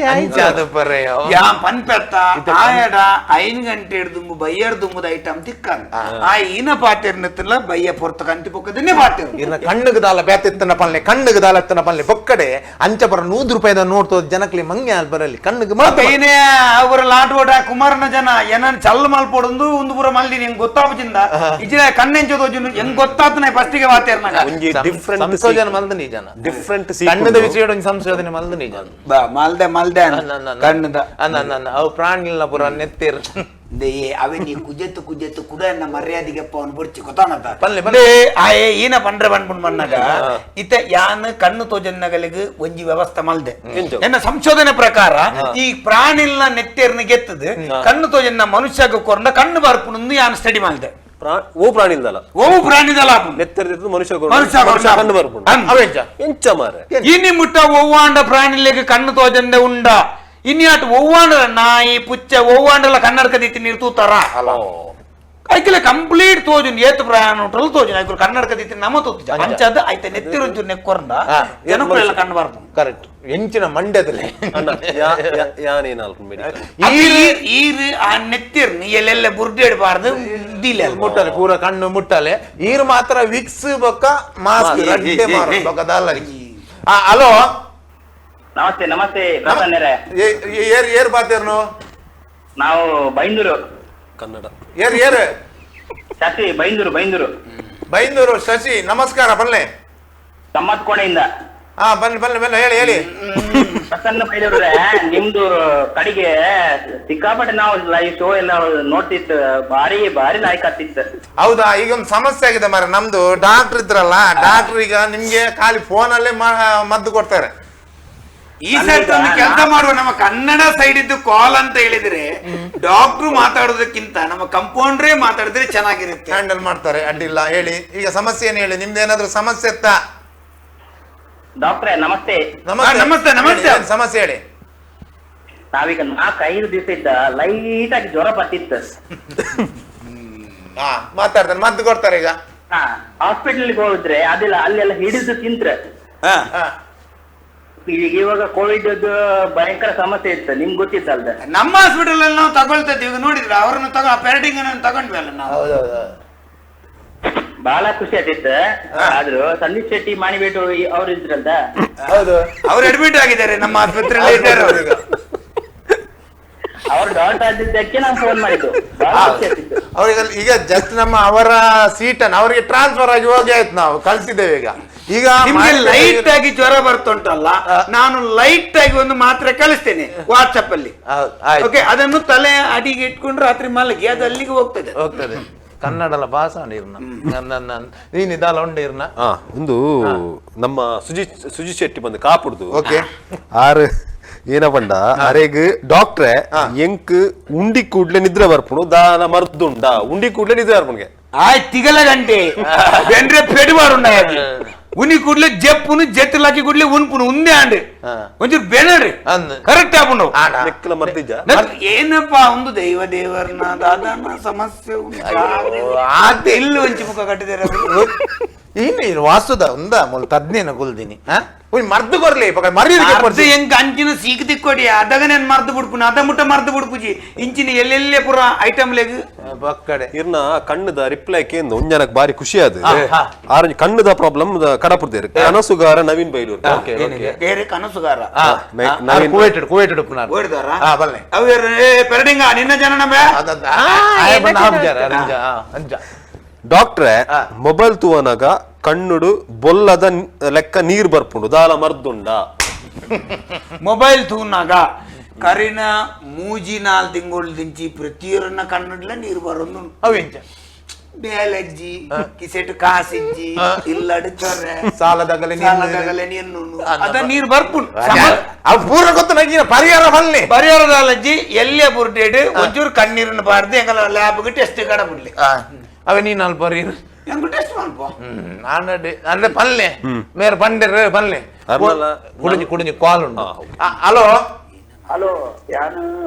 ಅದು ಪರ್ರೆ ಯಾ ಪನ್ಪೆತ್ತ ಆಯಡ 5 ಗಂಟೆ ಹಿಡ್ದುಂಬು ಬಯ್ಯರ್ ದುಂಬುದ ಐಟಮ್ ತಿಕ್ಕನ್ ಆ ಈನ ಪಾತಿರ್ನತ್ತಿಲ್ಲ ಬಯ್ಯ ಪೊರ್ತ ಕಂಟಿ ಪೊಕ್ಕದನ್ನೇ ಪಾತಿರ್ ಇನ್ನ ಕಣ್ಣುಗ ದಾಲ ಬೇತಿತ್ತನ ಪಲ್ಲೆ ಕಣ್ಣುಗ ದಾಲತ್ತನ ಪಲ್ಲೆ ಬೊಕ್ಕಡೆ ಅಂಚ ಬರ 100 ರೂಪಾಯಿದ ನೋಡ್ತೋ ಜನಕ್ಲಿ ಮಂಗೆ ಆಲ್ ಬರಲಿ ಕಣ್ಣುಗ ಏನೇ ಅವರ ಲಾಟೋಟ ಕುಮಾರನ ಜನ ಏನನ್ ಚಲ್ ಮಲ್ಪೊಡೊಂದು ಒಂದು ಪೂರ ಮಲ್ದಿ ಹೆಂಗ್ ಗೊತ್ತಾಪಚಿಂದ ಇಜ್ರೆ ಕಣ್ಣೆಂಚೋದೋಜುನು ಹೆಂಗ್ ಗೊತ್ತಾತನೆ ಫಸ್ಟಿಗೆ ವಾತೇರ್ನಾಗ ಒಂಜಿ ಡಿಫರೆಂಟ್ ಸಂಶೋಧನೆ ಮಲ್ದ ನಿಜನ ಡಿಫರೆಂಟ್ ಕಣ್ಣದ ವಿಷಯ ಸಂಶೋಧನೆ ಮಲ್ದ ನಿಜನ ಮಲ್ದೆ ಕಣ್ಣದ ಅವು ಪ್ರಾಣಿಲ್ಲ ಪುರ ನೆತ್ತಿರ್ ಅವೇ ನೀ ಕುಜೆತ್ತು ಕುಡನ್ನ ಮರ್ಯಾದೆಗೆ ಅವನು ಬುಡ್ಚಿ ಗೊತ್ತಾನದ ಬಲ್ಲೆ ಆಯೇ ಈನ ಪಂಡ್ರೆ ಬಂದ್ಬಿಡ್ ಮನ್ನಾಗ ಇತ ಯಾನ್ ಕಣ್ಣು ತೋಜನ್ನಗಲಿಗೆ ಒಂಜಿ ವ್ಯವಸ್ಥೆ ಮಲ್ದೆ ಎನ್ನ ಸಂಶೋಧನೆ ಪ್ರಕಾರ ಈ ಪ್ರಾಣಿಲ್ನ ನೆತ್ತೇರ್ನ ಗೆತ್ತದು ಕಣ್ಣು ತೋಜನ್ನ ಮನುಷ್ಯಗ ಕೊರ್ನ ಕಣ್ಣು ಬರ್ಪುಣಂದು ಯಾನ್ ಸ್ಟಡಿ ಮಲ್ದೆ ಓ ಪ್ರಾಣಿಲ್ದಲ್ಲ ಪ್ರಾಣಿದಲ್ಲ ನೆತ್ತರಿದ್ದು ಮನುಷ್ಯ ಕಣ್ಣು ಬರ್ಪುಂಡು ಎಂಚ ಮಾರೆ ಇನಿ ಮುಟ್ಟ ಒವ್ವಾಂಡ ಪ್ರಾಣಿಲೆಗೆ ಕಣ್ಣು ತೋಜಂದೆ ಉಂಡ ಇನ್ಯಾಟ್ ಒವ್ವಾಂಡ್ರ ನಾಯಿ ಪುಚ್ಚ ಒವ್ವಾಂಡ್ರಲ್ಲ ಕನ್ನಡಕ ದಿತ್ತಿ ನೀರು ತೂತಾರ ಐಕಿಲ್ಲ ಕಂಪ್ಲೀಟ್ ತೋಜುನ್ ಏತ್ ಪ್ರಯಾಣ ಉಂಟಲ್ಲ ತೋಜುನ್ ಐಕುಲು ಕನ್ನಡಕ ದಿತ್ತಿ ನಮ್ಮ ತೂತು ಅಂಚದ ಐತೆ ನೆತ್ತಿರೊಂಚೂರು ನೆಕ್ಕೊರಂಡ ಜನಕ್ಕಳೆಲ್ಲ ಕಣ್ಣು ಬರ್ಪು ಕರೆಕ್ಟ್ ಎಂಚಿನ ಮಂಡ್ಯದಲ್ಲಿ ಈರು ಆ ನೆತ್ತಿರ್ನಿ ಎಲ್ಲೆಲ್ಲ ಬುರ್ಡಿ ಇಡಬಾರ್ದು ಮುಟ್ಟಲೆ ಪೂರ ಕಣ್ಣು ಮುಟ್ಟಲೆ ಈರು ಮಾತ್ರ ವಿಕ್ಸ್ ಬೊಕ್ಕ ಮಾಸ್ಕ್ ರಡ್ಡೆ ಮಾರು ಬೊಕ್ಕ ದಾಲರಿ ಹಲೋ ನಮಸ್ತೆ ಪ್ರಸನ್ನರೇ ಏರ್ ಬಾತೇರ್ನು ನಾವು ಬೈಂದೂರು ಕನ್ನಡ ಏರ್ ಶಶಿ ಬೈಂದೂರು ಶಶಿ ನಮಸ್ಕಾರ ಬಲ್ಲೆ ಸಮ್ಮತ್ ಕೋಣೆಯಿಂದ ಬನ್ನಿ ಹೇಳಿ ಪ್ರಸನ್ನ ಬೈದವ್ರೆ ನಿಮ್ದು ಕಡೆಗೆ ಸಿಕ್ಕಾಪಟ್ಟೆ ನಾವು ಲೈವ್ ಶೋ ಎಲ್ಲ ನೋಡ್ತಿತ್ತು ಭಾರಿ ಲಾಯ್ಕ್ ಆಗ್ತಿತ್ತು. ಹೌದಾ ಈಗ ಒಂದು ಸಮಸ್ಯೆ ಆಗಿದೆ ಮಾರ ನಮ್ದು ಡಾಕ್ಟರ್ ಇದ್ರಲ್ಲ ಡಾಕ್ಟರ್ ಈಗ ನಿಮ್ಗೆ ಖಾಲಿ ಫೋನಲ್ಲೇ ಮದ್ದು ಕೊಡ್ತಾರೆ. ಈ ಸೈಡ್ ಒಂದು ಕೆಲಸ ಮಾಡುವ ನಮ್ಮ ಕನ್ನಡ ಸೈಡ್ ಇದ್ದು ಕಾಲ್ ಅಂತ ಹೇಳಿದ್ರೆ ಡಾಕ್ಟ್ರು ಮಾತಾಡೋದಕ್ಕಿಂತ ನಮ್ಮ ಕಂಪೌಂಡ್ರೇ ಮಾತಾಡಿದ್ರೆ ಚೆನ್ನಾಗಿರುತ್ತೆ, ಹ್ಯಾಂಡಲ್ ಮಾಡ್ತಾರೆ. ಅಡ್ಡಿಲ್ಲ ಹೇಳಿ ಈಗ ಸಮಸ್ಯೆ ಏನು ಹೇಳಿ, ನಿಮ್ದೇನಾದ್ರೂ ಸಮಸ್ಯೆ ಇತ್ತಾ? ಡಾಕ್ಟ್ರೆ ನಮಸ್ತೆ. ನಮಸ್ತೆ ಸಮಸ್ಯೆ ಹೇಳಿ. ನಾವೀಗ 4-5 ದಿವಸ ಇದ್ದ ಲೈಟ್ ಆಗಿ ಜ್ವರ ಬತ್ತಿತ್ತು. ಮಾತಾಡ್ತಾರೆ, ಮದ್ದು ಕೊಡ್ತಾರೆ. ಈಗ ಹಾಸ್ಪಿಟಲ್ಗೆ ಹೋದ್ರೆ ಅದೆಲ್ಲ ಅಲ್ಲೆಲ್ಲ ಹಿಡಿದು ತಿಂತ್ರೆ ಇವಾಗ ಕೋವಿಡ್ ಭಯಂಕರ ಸಮಸ್ಯೆ ಇತ್ತು, ನಿಮ್ಗೆ ಗೊತ್ತಿತ್ತಲ್ದ. ನಮ್ಮ ಹಾಸ್ಪಿಟಲ್ ಅಲ್ಲಿ ನಾವು ತಗೊಳ್ತಾ ಇದ್ದೀವಿ, ನೋಡಿದ್ರೆ ಅವ್ರನ್ನ ಪ್ಯಾರಡಿಂಗ್ ತಗೊಂಡ್ವಿ ಅಲ್ಲ ನಾವು. ಬಹಳ ಖುಷಿ ಆಗ್ತಿತ್ತು. ಆದ್ರೂ ಸಂದೀಪ್ ಶೆಟ್ಟಿ ಮಾಣಿಬೇಟು ಅವ್ರು ಇದ್ರಲ್ಲ, ಹೌದು. ಅವ್ರು ಅಡ್ಮಿಟ್ ಆಗಿದ್ದಾರೆ ನಮ್ಮ ಆಸ್ಪತ್ರೆಯಲ್ಲಿ ಇದ್ದಾರೆ ಅವ್ರೀಗ. ಅವ್ರು ಡಾಟ್ ಆಗಿದ್ದಕ್ಕೆ ನಾನು ಫೋನ್ ಮಾಡಿದ್ದು. ಬಹಳ ಖುಷಿ ಆಗ್ತಿತ್ತು. ಅವ್ರಿಗೆ ಈಗ ಜಸ್ಟ್ ನಮ್ಮ ಅವರ ಸೀಟನ್ನು ಅವರಿಗೆ ಟ್ರಾನ್ಸ್ಫರ್ ಆಗಿ ಹೋಗಿ ಆಯ್ತು, ನಾವು ಕಳ್ಸಿದ್ದೇವೆ ಈಗ ನಿಮ್ಗೆ ಲೈಟ್ ಆಗಿ ಜ್ವರ ಬರ್ತುಂಟಲ್ಲ, ನಾನು ಲೈಟ್ ಆಗಿ ಒಂದು ಮಾತ್ರೆ ಕಳಿಸ್ತೇನೆ ವಾಟ್ಸಪ್ ಅಲ್ಲಿ. ಓಕೆ, ಅದನ್ನು ತಲೆ ಅಡಿಗೆ ಇಟ್ಕೊಂಡು ರಾತ್ರಿ ಮಲಗಿ ಅದು ಅಲ್ಲಿಗೆ ಹೋಗ್ತದೆ. ಕನ್ನಡಲ ಭಾಷ ನೀನ್ ಇದಾಲ ಉಂಡಿರ್ನ ಒಂದು ನಮ್ಮ ಸುಜಿ ಶೆಟ್ಟಿ ಬಂದು ಕಾಪುಡ್ದು ಓಕೆ ಆರು ಏನಪ್ಪಂಡ ಅರೆಗ್ ಡಾಕ್ಟ್ರೆ ಎಂಕ್ ಉಂಡಿ ಕೂಡ್ಲೆ ನಿದ್ರೆ ಬರ್ಪುಣು ದಾನ ಮರ್ದುಂಡ ಉಂಡಿ ಕೂಡ್ಲೆ ನಿದ್ರೆ ಬರ್ಪುಣ್ಗೆ ಆಯ್ತು ತಿಗಲ ಗಂಟೆ ಬೆಂಡ್ರೆ ಪೆಡು ಬಾರುಂಡ ಉನಿ ಕೂಡ್ಲೆ ಜಪ್ಪುನು ಜೆತ್ತಲಾಕಿ ಕೂಡ್ಲೆ ಉನ್ಪುನು ಉಂದೆ ಆಂಡ್ ಒಂಚೂರು ಬೆನಡ್ರಿ ಕರೆಕ್ಟ್ ಆಗ್ಬಿಡು ನೆಕ್ಕಲ ಮರ್ದಿಜ್ಜ ಏನಪ್ಪಾ ಒಂದು ದೈವ ದೇವರನ್ನ ದಾದನ ಸಮಸ್ಯೆ ಎಲ್ಲಿ ಒಂಚಿ ಮುಖ ಕಟ್ಟಿದಾರೆ ಇನ್ನು ವಾಸ್ತುದ ಉಂದ ಮೊಲ್ ತಜ್ಞನ ಕುಲ್ದಿನಿ ಮರ್ದು ಕೊರ್ಲಿ ಮರ್ಯಾದೆ ಹೆಂಗ್ ಅಂಚಿನ ಸೀಕ್ ತಿಕ್ಕೊಡಿ ಅದಾಗ ನಾನು ಮರ್ದು ಬಿಡ್ಪುನ ಅದ ಮುಟ್ಟ ಮರ್ದು ಬಿಡ್ಪುಜಿ ಇಂಚಿನ ಎಲ್ಲೆಲ್ಲೇ ಪುರ ಐಟಮ್ ಲೆಗ್ ಬಕ್ಕಡೆ ಇರ್ನ ಕಣ್ಣದ ರಿಪ್ಲೈ ಕೇಂದ್ರ ಒಂಜನಕ್ ಬಾರಿ ಖುಷಿ ಆದ ಆರ ಕಣ್ಣದ ಪ್ರಾಬ್ಲಮ್ ಕಡಪುರ್ದೇರು ಕನಸುಗಾರ ನವೀನ್ ಬೈಲೂರ್ ಬೇರೆ ಕನಸುಗಾರ ಕುವೇಟೆಡ್ ಓಡಿದಾರ ಅವ್ರ ಪೆರಡಿಂಗ ನಿನ್ನ ಜನ ಡಾಕ್ಟ್ರೆ ಮೊಬೈಲ್ ತೂವನಾಗ ಕಣ್ಣುಡು ಬೊಲ್ಲದ ಲೆಕ್ಕ ನೀರ್ ಬರ್ಪುಂಡು ದಾಲ ಮರ್ದುಂಡ ಮೊಬೈಲ್ ತೂನಾಗ ಕರಿನ ಮೂಜಿ 4 ತಿಂಗಳು ದಿಂಚಿ ಪ್ರತಿಯೊರನ್ನ ಕಣ್ಣುಡ್ಲ ನೀರು ಬರೋದು ಅವೆಂಚ ಬೇಲಜ್ಜಿ ಕಿಸೆಟ್ ಕಾಸಿಜ್ಜಿ ಇಲ್ಲಡು ಚೊರ್ರೆ ಸಾಲದಾಗಲೇ ನೀನು ಅದ ನೀರು ಬರ್ಪುಂಡು ಅವು ಪೂರ ಗೊತ್ತು ನನಗೆ ಪರಿಹಾರ ಬನ್ನಿ ಪರಿಹಾರದಲ್ಲಜ್ಜಿ ಎಲ್ಲೇ ಬುರ್ಡೇಡ್ ಒಂಚೂರು ಕಣ್ಣೀರನ್ನು ಬಾರ್ದು ಎಂಗಲ ಲ್ಯಾಬ್ಗೆ ಟೆಸ್ಟ್ ಕಡ ಬಿಡ್ಲಿ ಅವೆ ನೀನ್ ಅಲ್ಲಿ ಬರೀರು ಎಂಗು ಟೆಸ್ಟ್ ಮಾಡ್ಬೋ ಅಂದ್ರೆ ಪಲ್ಲೆ ಮೇರೆ ಬಂದಿರ ಪಲ್ಲೆ ಕುಡಿഞ്ഞു ಕಾಲ್ ಉಂಟು ಹಲೋ ಹಲೋ ಯಾನು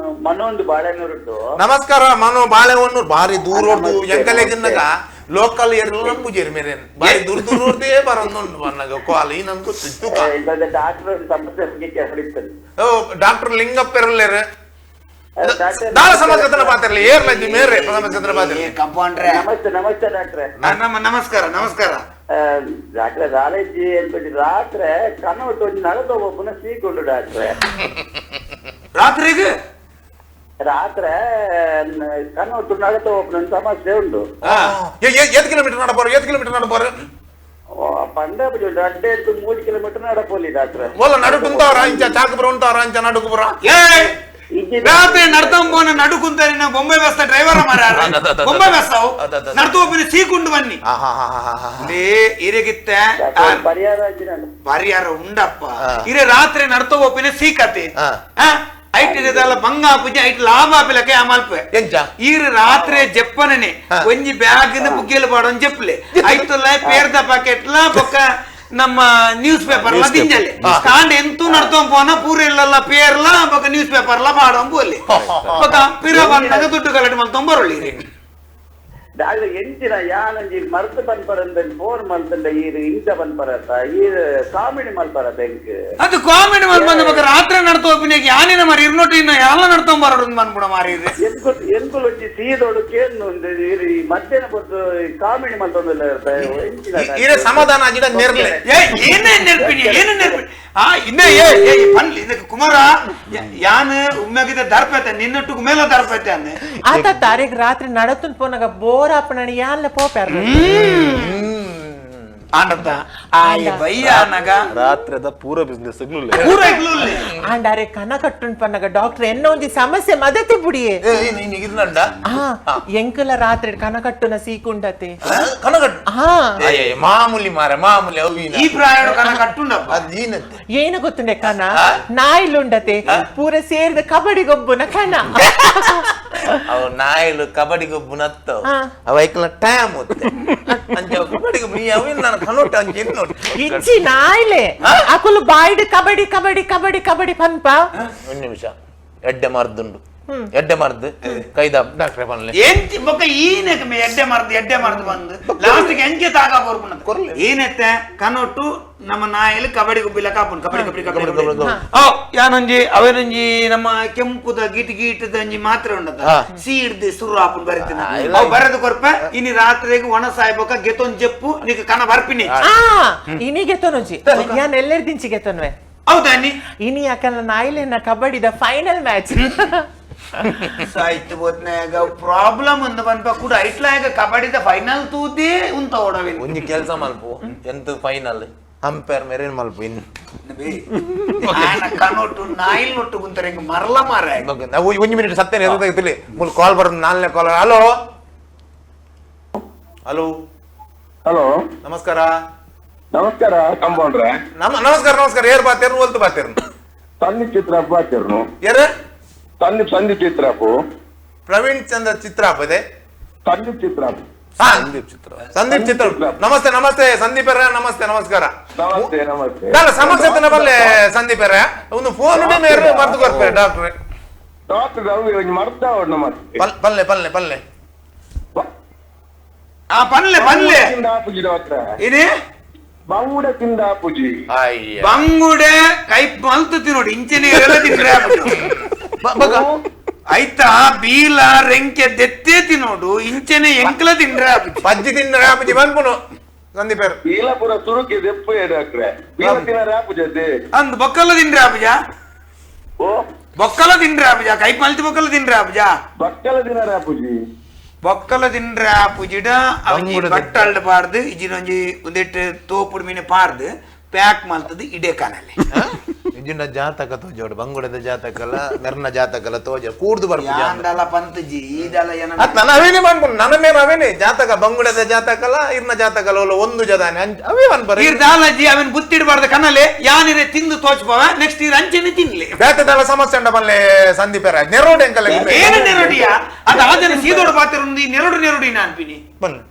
ಮನೋಂದು ಬಾಳೆನೂರುಂಟು. ನಮಸ್ಕಾರ ಮನೋ ಬಾಳೆಹೊನ್ನೂರು ಬಾರಿ ದೂರ ಹೊಡ್ದು ಎಂಕಲೆಗಿನ್ನಗ ಲೋಕಲ್ ಎಲ್ಲ ಪೂಜೇರಿ ಮೇರೆ ಬಾರಿ ದೂರ ಹೊಡ್ದೇ ಬರೋದು ಬನ್ನಗ ಕಾಲ್ ಈ ನನ್ಗೂ ಸಿಟ್ಟು ಡಾಕ್ಟರ್ ಸಮಸ್ಯೆ ಬಗ್ಗೆ ಹೊಡಿತಾನೆ. ಓ ಡಾಕ್ಟರ್ ಲಿಂಗಪ್ಪ ಇರಲೇರು ದಾಳ ಸಮಸ್ಯೆ ಪಾತಿರ್ಲಿ ಏರ್ಲಜ್ಜಿ ಮೇರೆ ಸಮಸ್ಯೆ ಪಾತಿರ್ಲಿ ಕಂಪೌಂಡ್ರೆ ನಮಸ್ತೆ ನಮಸ್ತೆ ಡಾಕ್ಟ್ರೆ. ನಮಸ್ಕಾರ ನಮಸ್ಕಾರ ಡಾಕ್ಟ್ರೆ ರಾಲೇಜಿ ಅನ್ಬಿಟ್ಟು ರಾತ್ರಿ ಕನ್ನೊಟ್ಟು ಒಂದು ನಳದ ಒಬ್ಬನ ಸೀಕೊಂಡು ಡಾಕ್ಟ್ರೆ ರಾತ್ರಿಗೆ ರಾತ್ರಿ ಕನ್ನೊಟ್ಟು ನಳದ ಒಬ್ಬನ ಸಮಸ್ಯೆ ಉಂಟು. ಎತ್ ಕಿಲೋಮೀಟರ್ ನಡಪೋರು ಪಂಡಾಬ್ 2-3 ಕಿಲೋಮೀಟರ್ ನಡಪೋಲಿ ಡಾಕ್ಟ್ರೆ. ಓಲ ನಡುಕುಂತವ್ರ ಇಂಚ ಚಾಕಪುರ ಉಂಟವ್ರ ಇಂಚ ನಡುಕುಪುರ ರಾತ್ರಿ ನಡ್ತಂಬೋನ ನಡುಕುಂತಾರಿನ ಬೊಂಬೆ ಬಸ್ತ ಡ್ರೈವರ್ ಮಾರಾರ ಬೊಂಬೆ ಬಸ್ತಾವು ನಡ್ತೋಪಿನ ಸೀಕುಂಡು ಬನ್ನಿ ಇರಗಿತ್ತ ಪರಿಹಾರ ಉಂಡಪ್ಪ ಇರೆ ರಾತ್ರಿ ನಡ್ತೋ ಒಪ್ಪಿನ ಸೀಕತೆ ಐಟಿದೆಲ್ಲ ಬಂಗ ಪೂಜೆ ಐಟ್ ಲಾಭ ಆಪಿಲಕ್ಕೆ ಅಮಲ್ಪೆ ಈರು ರಾತ್ರಿ ಜಪ್ಪನೇ ಒಂಜಿ ಬ್ಯಾಗ್ ಬುಗ್ಗೆಲ್ ಬಾಡೊಂದು ಜಪ್ಪಲೆ ಐತಲ್ಲ ಪೇರ್ದ ಪ್ಯಾಕೆಟ್ಲ ಬೊಕ್ಕ ನಮ್ಮ ನ್ಯೂಸ್ ಪೇಪರ್ ಲ ದಿಂಜಲೆ ಕಾಂಡ್ ಎಂತೂ ನಡ್ತೋಂ ಪೋನ ಪೂರ ಇಲ್ಲಲ್ಲ ಪೇರ್ಲ ಬೊಕ್ಕ ನ್ಯೂಸ್ ಪೇಪರ್ ಲ ಬಾಡೋಂ ಬೋಲಿ ಬೊಕ್ಕ ಪಿರ ಬಂದಾಗ ದುಡ್ಡು ಕಲೆಕ್ಟ್ ಮಾಡ್ತೊಂಡ್ ಬರೋಳಿ ಡಾಕ್ಟರ್ ಎಂಚಿನ ಯಾನಂಜಿ ಮರ್ತು ಬಂದ್ಬರಂದ ಫೋನ್ ಮಲ್ತಂದ ಈರು ಇಂಚ ಬಂದ್ಬರತ್ತ ಈರು ಕಾಮಿಡಿ ಮಲ್ಬರತ್ತ ಎಂಕ್ ಅದು ಕಾಮಿಡಿ ಮಲ್ ಬಂದ ಬೊಕ್ಕ ರಾತ್ರಿ ನಡ್ತೋ ಒಪ್ಪಿನಾಗ ಯಾನಿನ ಮಾರಿ ಇರ್ನೋಟಿ ಇನ್ನ ಎಲ್ಲ ನಡ್ತೊಂಡ್ ಬರೋಡು ಬಂದ್ಬಿಡ ಮಾರಿ ಎಂಕುಲು వచ్చి ಸೀದೋಡು ಕೇಂದು ಈರು ಮಧ್ಯಾಹ್ನ ಬತ್ತು ಕಾಮಿಡಿ ಮಲ್ತೊಂದಲ್ಲ ಇರೆ ಸಮಾಧಾನ ಆಗಿಡ ನೆರ್ಲೆ ಏನೇ ನೆರ್ಪಿನಿ ಏನೇ ನೆರ್ಪಿನಿ ಇನ್ನೇ ಪನ್ಲಿ ಇದಕ್ಕೆ ಕುಮಾರ ಯಾನ್ ಉಮ್ಮೆಗಿದ ದರ್ಪೈತೆ ನಿನ್ನೊಟ್ಟಿಗೆ ಮೇಲೆ ದರ್ಪೈತೆ ಅಂದೆ ಆತ ತಾರೀಖ್ ರಾತ್ರಿ ನಡತುನ್ ಪೋನಾಗ ಬೋರ್ ಆಪಣಿ ಯಾನ್ಲೆ ಪೋಪ್ಯಾರ ಆಂಡತ್ತ ಬಯ್ಯ ನಗ ರಾತ್ರಿದ ಪೂರ ಬಿಸ್ನೆಸ್ ಪೂರ ಇಗ್ಲುಲ್ಲಿ ಆಂಡಾರೆ ಕನ ಕಟ್ಟುನ್ ಪನ್ನಗ ಡಾಕ್ಟರ್ ಎನ್ನ ಒಂಜಿ ಸಮಸ್ಯೆ ಮದತಿ ಬುಡಿಯೇ ಎಂಕಲ ರಾತ್ರಿ ಕನ ಕಟ್ಟುನ ಸೀಕುಂಡತೆ ಮಾಮೂಲಿ ಮಾರ ಮಾಮೂಲಿ ಈ ಪ್ರಾಯಣ ಕನ ಕಟ್ಟುಂಡಪ್ಪ ಏನು ಗೊತ್ತುಂಡೆ ಕನ ನಾಯಿಲುಂಡತೆ ಪೂರ ಸೇರಿದ ಕಬಡ್ಡಿ ಗೊಬ್ಬುನ ಕನ ಅವು ನಾಯಿಲು ಕಬಡ್ಡಿ ಗೊಬ್ಬುನತ್ತ ಅವ ಐಕಲ ಟೈಮ್ ಅಂಚ ಕಬಡ್ಡಿ ಗೊಬ್ಬು ನೀ ಅವಿನ ನಾನು ಕನೋಟ ಅಂಚ ಇನ್ನೋಟ್ ಇಂಚಿ ನಾಯಿಲೆ ಅಕುಲು ಬಾಯ್ಡ್ ಕಬಡ್ಡಿ ಕಬಡ್ಡಿ ಕಬಡ್ಡಿ ಕಬಡ್ಡಿ ಪನ್ಪ ಒಂದು ನಿಮಿಷ ಎಡ್ಡೆ ಮರ್ದುಂಡು ಎಡ್ಡೆ ಮರ್ದು ಕೈದ ಡಾಕ್ಟ್ರೆ ಪನ್ಲೆ ಎಂತಿ ಬೊಕ್ಕ ಈನೆಕ್ ಮೇ ಎಡ್ಡೆ ಮರ್ದು ಬಂದು ಲಾಸ್ಟ್ಗೆ ಎಂಕೆ ತಾಗ ಕೊರ್ಪುನ ಏನತ್ತೆ ಕನೊಟ್ಟು ನಮ್ಮ ನಾಯಲ್ಲಿ ಕಬಡ್ಡಿ ಗುಬ್ಬಿಲ ಕಾಪುನ್ ಕಬಡ್ಡಿ ಓ ಯಾನೊಂಜಿ ಅವೇನೊಂಜಿ ನಮ್ಮ ಕೆಂಪುದ ಗೀಟದ ಒಂಜಿ ಮಾತ್ರ ಉಂಡದ ಸೀಡ್ದು ಸುರು ಆಪುನ್ ಬರಿತಿನ ಅವು ಬರೆದು ಕೊರ್ಪ ಇನಿ ರಾತ್ರಿಗೆ ಒಣ ಸಾಯ್ಬೋಕ ಗೆತೊಂದ್ ಜಪ್ಪು ನಿಕ್ ಕನ ಬರ್ಪಿನಿ ಇನಿ ಗೆತೊನೊಂಜಿ ಯಾನ್ ಎಲ್ಲೆರ್ ದಿಂಚಿ ಗೆತೊನ್ವೆ ಹೌದಾ ನೀ ಇನಿ ಯಾಕಲ್ಲ ನಾಯಿಲೆನ ಕಬಡ್ಡಿದ ಫೈನಲ್ ಮ್ಯಾಚ್ ಸಾಯ್ತು ಬೋತ್ನಾಗ ಪ್ರಾಬ್ಲಮ್ ಅಂತ ಬಂದ್ಪ ಕೂಡ ಐಟ್ಲಾಗ ಕಬಡ್ಡಿದ ಫೈನಲ್ ತೂತಿ ಉಂತ ಓಡವೆ ಒಂಜಿ ಕೆಲ್ಸ ಮಲ್ಪು ಎಂತ ಫೈನಲ್ ಅಂಪೈರ್ ಮೇರೇನ್ ಮಲ್ಪು ಇನ್ನು ಕನೊಟ್ಟು ನಾಯಿಲ್ ನೊಟ್ಟು ಕುಂತಾರೆ ಹಿಂಗ ಮರಲ ಮಾರ ಒಂಜಿ ಮಿನಿಟ್ ಸತ್ತೇನೆ ಎದು ತೆಗಿತಿಲಿ ಮುಲ್ ಕಾಲ್ ಬರೋದು 4ನೇ ಕಾಲ್ ಹಲೋ ಹಲೋ ಹಲೋ ನಮಸ್ಕಾರ ನಮಸ್ಕಾರ ಕಂಪೌಂಡ್ರೆ ನಮಸ್ಕಾರ ಏರ್ ಬಾತೇರ್ನು ಒಲ್ತು ಬಾತೇರ್ನು ಸಂದೀಪ್ ಚಿತ್ರಾಪ್ ಬಾತಿರ್ನು ಏರ್ ಸಂದೀಪ್ ಚಿತ್ರಾಪು ಪ್ರವೀಣ್ ಚಂದ್ರ ಚಿತ್ರಾಪ್ ಇದೆ ಸಂದೀಪ್ ಚಿತ್ರಾಪ್ ಸಂದೀಪ್ ಚಿತ್ರ ನಮಸ್ತೆ ಸಂದೀಪ್ ಅವರೇ ನಮಸ್ತೆ ನಮಸ್ಕಾರ ನಮಸ್ತೆ ನಾನು ಸಮಸ್ಯೆ ಬಲ್ಲೆ ಸಂದೀಪ್ ಅವರೇ ಒಂದು ಫೋನ್ ಮೇರೆ ಮರ್ತು ಕೊಡ್ತಾರೆ ಡಾಕ್ಟ್ರೆ ಡಾಕ್ಟರ್ ರವಿ ಮರ್ತಾ ನಮಸ್ತೆ ಪಲ್ಲೆ ಆ ಪನ್ಲೆ ಆಪುಜಿ ಡಾಕ್ಟ್ರ ಇನಿ ಬಂಗುಡ ತಿಂದ ಆಪುಜಿ ಬಂಗುಡೆ ಕೈ ಮಲ್ತತಿ ನೋಡಿ ಇಂಚನೆ ಎಲ್ಲ ತಿಂದ್ರೆ ಆಯ್ತಾ ಬೀಲ ರೆಂಕೆ ದೆತ್ತೇತಿ ನೋಡು ಇಂಚನೆ ಎಂಕ್ಲ ತಿಂಡ್ರೆ ಪಜ್ಜಿ ತಿಂದ್ರೆ ಆಪುಜಿ ಬಂದ್ಪುನು ಸಂದೀಪ್ ಅವರು ಬೀಲಪುರ ಸುರುಕಿ ದೆಪ್ಪೆ ಡಾಕ್ಟ್ರೆ ಬೀಲ ತಿನ್ನ ಆಪುಜತೆ ಅಂದ್ ಬೊಕ್ಕಲ ತಿಂಡ್ರೆ ಆಪುಜ ಓ ಬೊಕ್ಕಲ ತಿಂಡ್ರೆ ಆಪುಜ ಕೈ ಮಲ್ತಿ ಬೊಕ್ಕಲ ತಿಂಡ್ರೆ ಆಪುಜ ಬಕ್ಕಲ ದಿನ ಆಪುಜಿ ಬೊಕ್ಕಲ ತಿಂಡ್ರೆ ಆಪುಜಿಡ ಅವಜಿ ಬಟ್ಟಲ್ಡ್ ಪಾರ್ದು ಇಜಿನೊಂಜಿ ಒಂದೆಟ್ಟು ತೋಪುಡು ಮೀನೆ ಪಾರ್ದು ಪ್ಯಾಕ್ ಮಲ್ತದು ಇಡೇ ಕಾನಲ್ಲಿ ಇಜಿನ ಜಾತಕ ತೋಜೋಡು ಬಂಗುಡದ ಜಾತಕಲ್ಲ ಮೆರ್ನ ಜಾತಕಲ್ಲ ತೋಜ ಕೂಡ್ದು ಯಾಂದಲ ಪಂತಜಿ ಈದಲ ಏನ ಅವೇನೆ ಮಾಡ್ಕೊಂಡು ನನ್ನ ಮೇಲೆ ಅವೇನೆ ಜಾತಕ ಬಂಗುಡದ ಜಾತಕಲ್ಲ ಇರ್ನ ಜಾತಕಲ್ಲ ಒಂದು ಜದಾನೆ ಅವೇ ಅನ್ಬರಿ ಈರ್ ದಾಲಜಿ ಅವನ್ ಬುತ್ತಿಡ್ಬಾರ್ದ ಕನಲೆ ಯಾನಿರೆ ತಿಂದು ತೋಚ್ಪವ ನೆಕ್ಸ್ಟ್ ಈರ್ ಅಂಚೆನೆ ತಿನ್ಲಿ ಬೇತದಲ್ಲ ಸಮಸ್ಯೆ ಉಂಡ ಬಲ್ಲೆ ಸಂದೀಪರ ನೆರೋಡ್ ಎಂಕಲ್ಲ ಏನು ನೆರಡಿಯ ಅದು ಆಜನ ಸೀದೋಡು ಬಾತಿರುಂದಿ ನೆರಡು ನಾನ್ಪಿನಿ ಬನ್ನಿ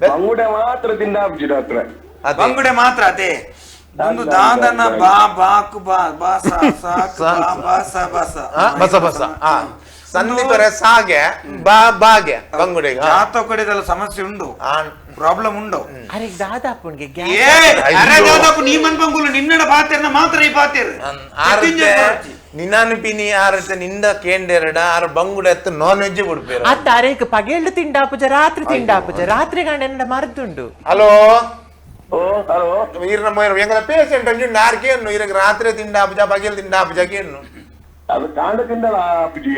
ಬಂಗುಡ ಮಾತ್ರ ತಿಂದ ಆಪುಜಿ ಡಾಕ್ಟ್ರೆ ಬಂಗುಡೆ ಮಾತ್ರ ಅದೇ ಒಂದು ದಾದನ ಬಾ ಬಾಕು ಬಾ ಬಾಸ ಸಾಕು ಬಾ ಬಾಸ ಬಸ ಸಂದೀಪರ ಸಾಗೆ ಬಾಗೆ ಬಂಗುಡೆಗೆ ಜಾತ ಕಡೆದಲ್ಲ ಸಮಸ್ಯೆ ಉಂಡು ಪ್ರಾಬ್ಲಮ್ ಉಂಡು ಅರೆ ದಾದಾಪುನ್ಗೆ ಅರೆ ದಾದಾಪು ನೀ ಮನ್ ಬಂಗುಲು ನಿನ್ನಡ ಬಾತೇರ್ನ ಮಾತ್ರ ಈ ಬಾತೇರ್ ನಿನ್ನಪಿನಿ ಆರತ್ತೆ ನಿಂದ ಕೇಂಡೆರಡ ಆರು ಬಂಗುಡೆ ಎತ್ತು ನಾನ್ ವೆಜ್ ಬಿಡ್ಪೇರು ಅತ್ತ ಅರೆಕ್ ಪಗೆಲ್ಡು ತಿಂಡಾಪುಜ ರಾತ್ರಿ ಗಂಡ ಮರ್ದುಂಡು ಹಲೋ ಓ ಹಲೋ ಈರ್ನ ಎಂಗಲ ಪೇಷಂಟ್ ಅಂಜು ನಾರ್ಕೇನು ಇರಗ ರಾತ್ರಿ ತಿಂಡಾಪುಜ ಬಗೆಲ್ ತಿಂಡಾಪುಜ ಕೇನು ಅದು ಕಾಂಡ ತಿಂದಳ ಆಪುಜಿ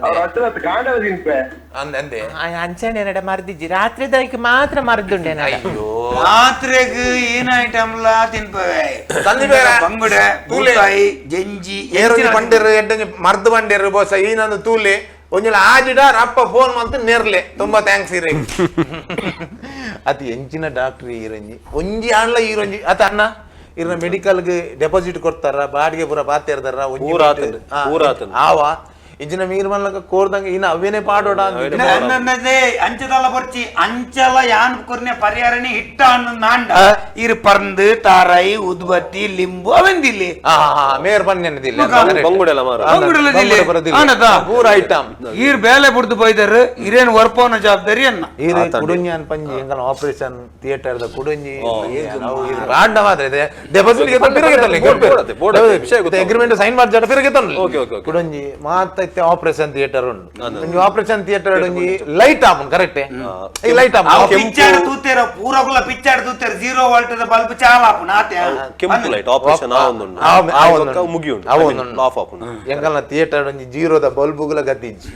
ಅವ್ರ ಹತ್ರ ಕಾಂಡಲ ತಿನ್ಪೆ ಅಂದೆ ಅಂಚನೆ ಎರಡ ಮರ್ದಿಜ್ಜಿ ರಾತ್ರಿ ದೈಕ್ ಮಾತ್ರ ಮರ್ದುಂಡೆ ಅಯ್ಯೋ ರಾತ್ರಿಗ ಏನ್ ಐಟಮ್ಲ ತಿನ್ಪವೆ ಸಂದೀಪರ ಬಂಗುಡೆ ತೂಲಾಯಿ ಜಂಜಿ ಏರು ಬಂಡಿರು ಎಡ್ಡಂಜಿ ಮರ್ದು ಬಂಡಿರು ಬೋಸ ಈನಂದು ತೂಲಿ ಒಂಜಲ ಆಜಿಡ ರಪ್ಪ ಫೋನ್ ಮಂತ್ ನೇರ್ಲೆ ತುಂಬಾ ಥ್ಯಾಂಕ್ಸ್ ಇರ ಅತಿ ಎಂಚಿನ ಡಾಕ್ಟರ್ ಈರಂಜಿ ಒಂಜಿ ಆಣ್ಲ ಈರೊಂಜಿ ಅತ ಅಣ್ಣ ಇರ್ನ ಮೆಡಿಕಲ್ಗೆ ಡೆಪಾಸಿಟ್ ಕೊಡ್ತಾರ ಬಾಡಿಗೆ ಪೂರ ಪಾತಿರ್ದಾರ ಆವ ಇಂಚಿನ ಮೀರ್ ಮಲ್ಲಕ ಕೋರ್ದಂಗ ಇನ್ನ ಅವೇನೆ ಪಾಡೋಡ ಅಂಚದಲ್ಲ ಬರ್ಚಿ ಅಂಚಲ ಯಾನ್ ಕೊರ್ನೆ ಪರಿಹಾರನೆ ಹಿಟ್ಟ ಅನ್ನ ನಾಂಡ ಇರ್ ಪರ್ಂದು ತಾರೈ ಉದ್ಬತ್ತಿ ಲಿಂಬು ಅವೆಂದಿಲ್ಲಿ ಮೇರ್ ಪನ್ನೆನ್ನದಿಲ್ಲ ಪೂರ ಐಟಮ್ ಈರ್ ಬೇಲೆ ಬಿಡ್ದು ಬೈದರ್ ಇರೇನ್ ವರ್ಪೋನ ಜವಾಬ್ದಾರಿ ಅನ್ನ ಈರ್ ಕುಡುಂಜಾನ್ ಪಂಜಿ ಎಂಗಲ ಆಪರೇಷನ್ ಥಿಯೇಟರ್ ದ ಕುಡುಂಜಿ ರಾಂಡ ಮಾತ್ರ ಇದೆ ಡೆಪಾಸಿಟ್ ಗೆ ಅಗ್ರಿಮೆಂಟ್ ಸೈನ್ ಮಾಡ್ಜಾಡ ಪಿರಗೆತನ್ಲಿ ಕುಡುಂಜಿ ಮಾತ ಆಪರೇಷನ್ ಥಿಯೇಟರ್ ಉಂಟು ಆಪರೇಷನ್ ಥಿಯೇಟರ್ ಒಂಜಿ ಲೈಟ್ ಆಪುನ್ ಕರೆಕ್ಟ್ ಈ ಲೈಟ್ ಆಪುನ್ ಪಿಚ್ಚಾಡ್ ತೂತೇರ ಪೂರಗುಲ ಪಿಚ್ಚಾಡ್ ತೂತೇರ 0 ವೋಲ್ಟ್ ದ ಬಲ್ಬ್ ಚಾಲ ಆಪುನ್ ಆತೆ ಕೆಂಪು ಲೈಟ್ ಆಪರೇಷನ್ ಆಫ್ ಆಪುನ್ ಎಂಗಲ್ನ ಥಿಯೇಟರ್ ಒಂಜಿ 0 ದ ಬಲ್ಬುಗುಲ ಗತಿಜ್ಜಿ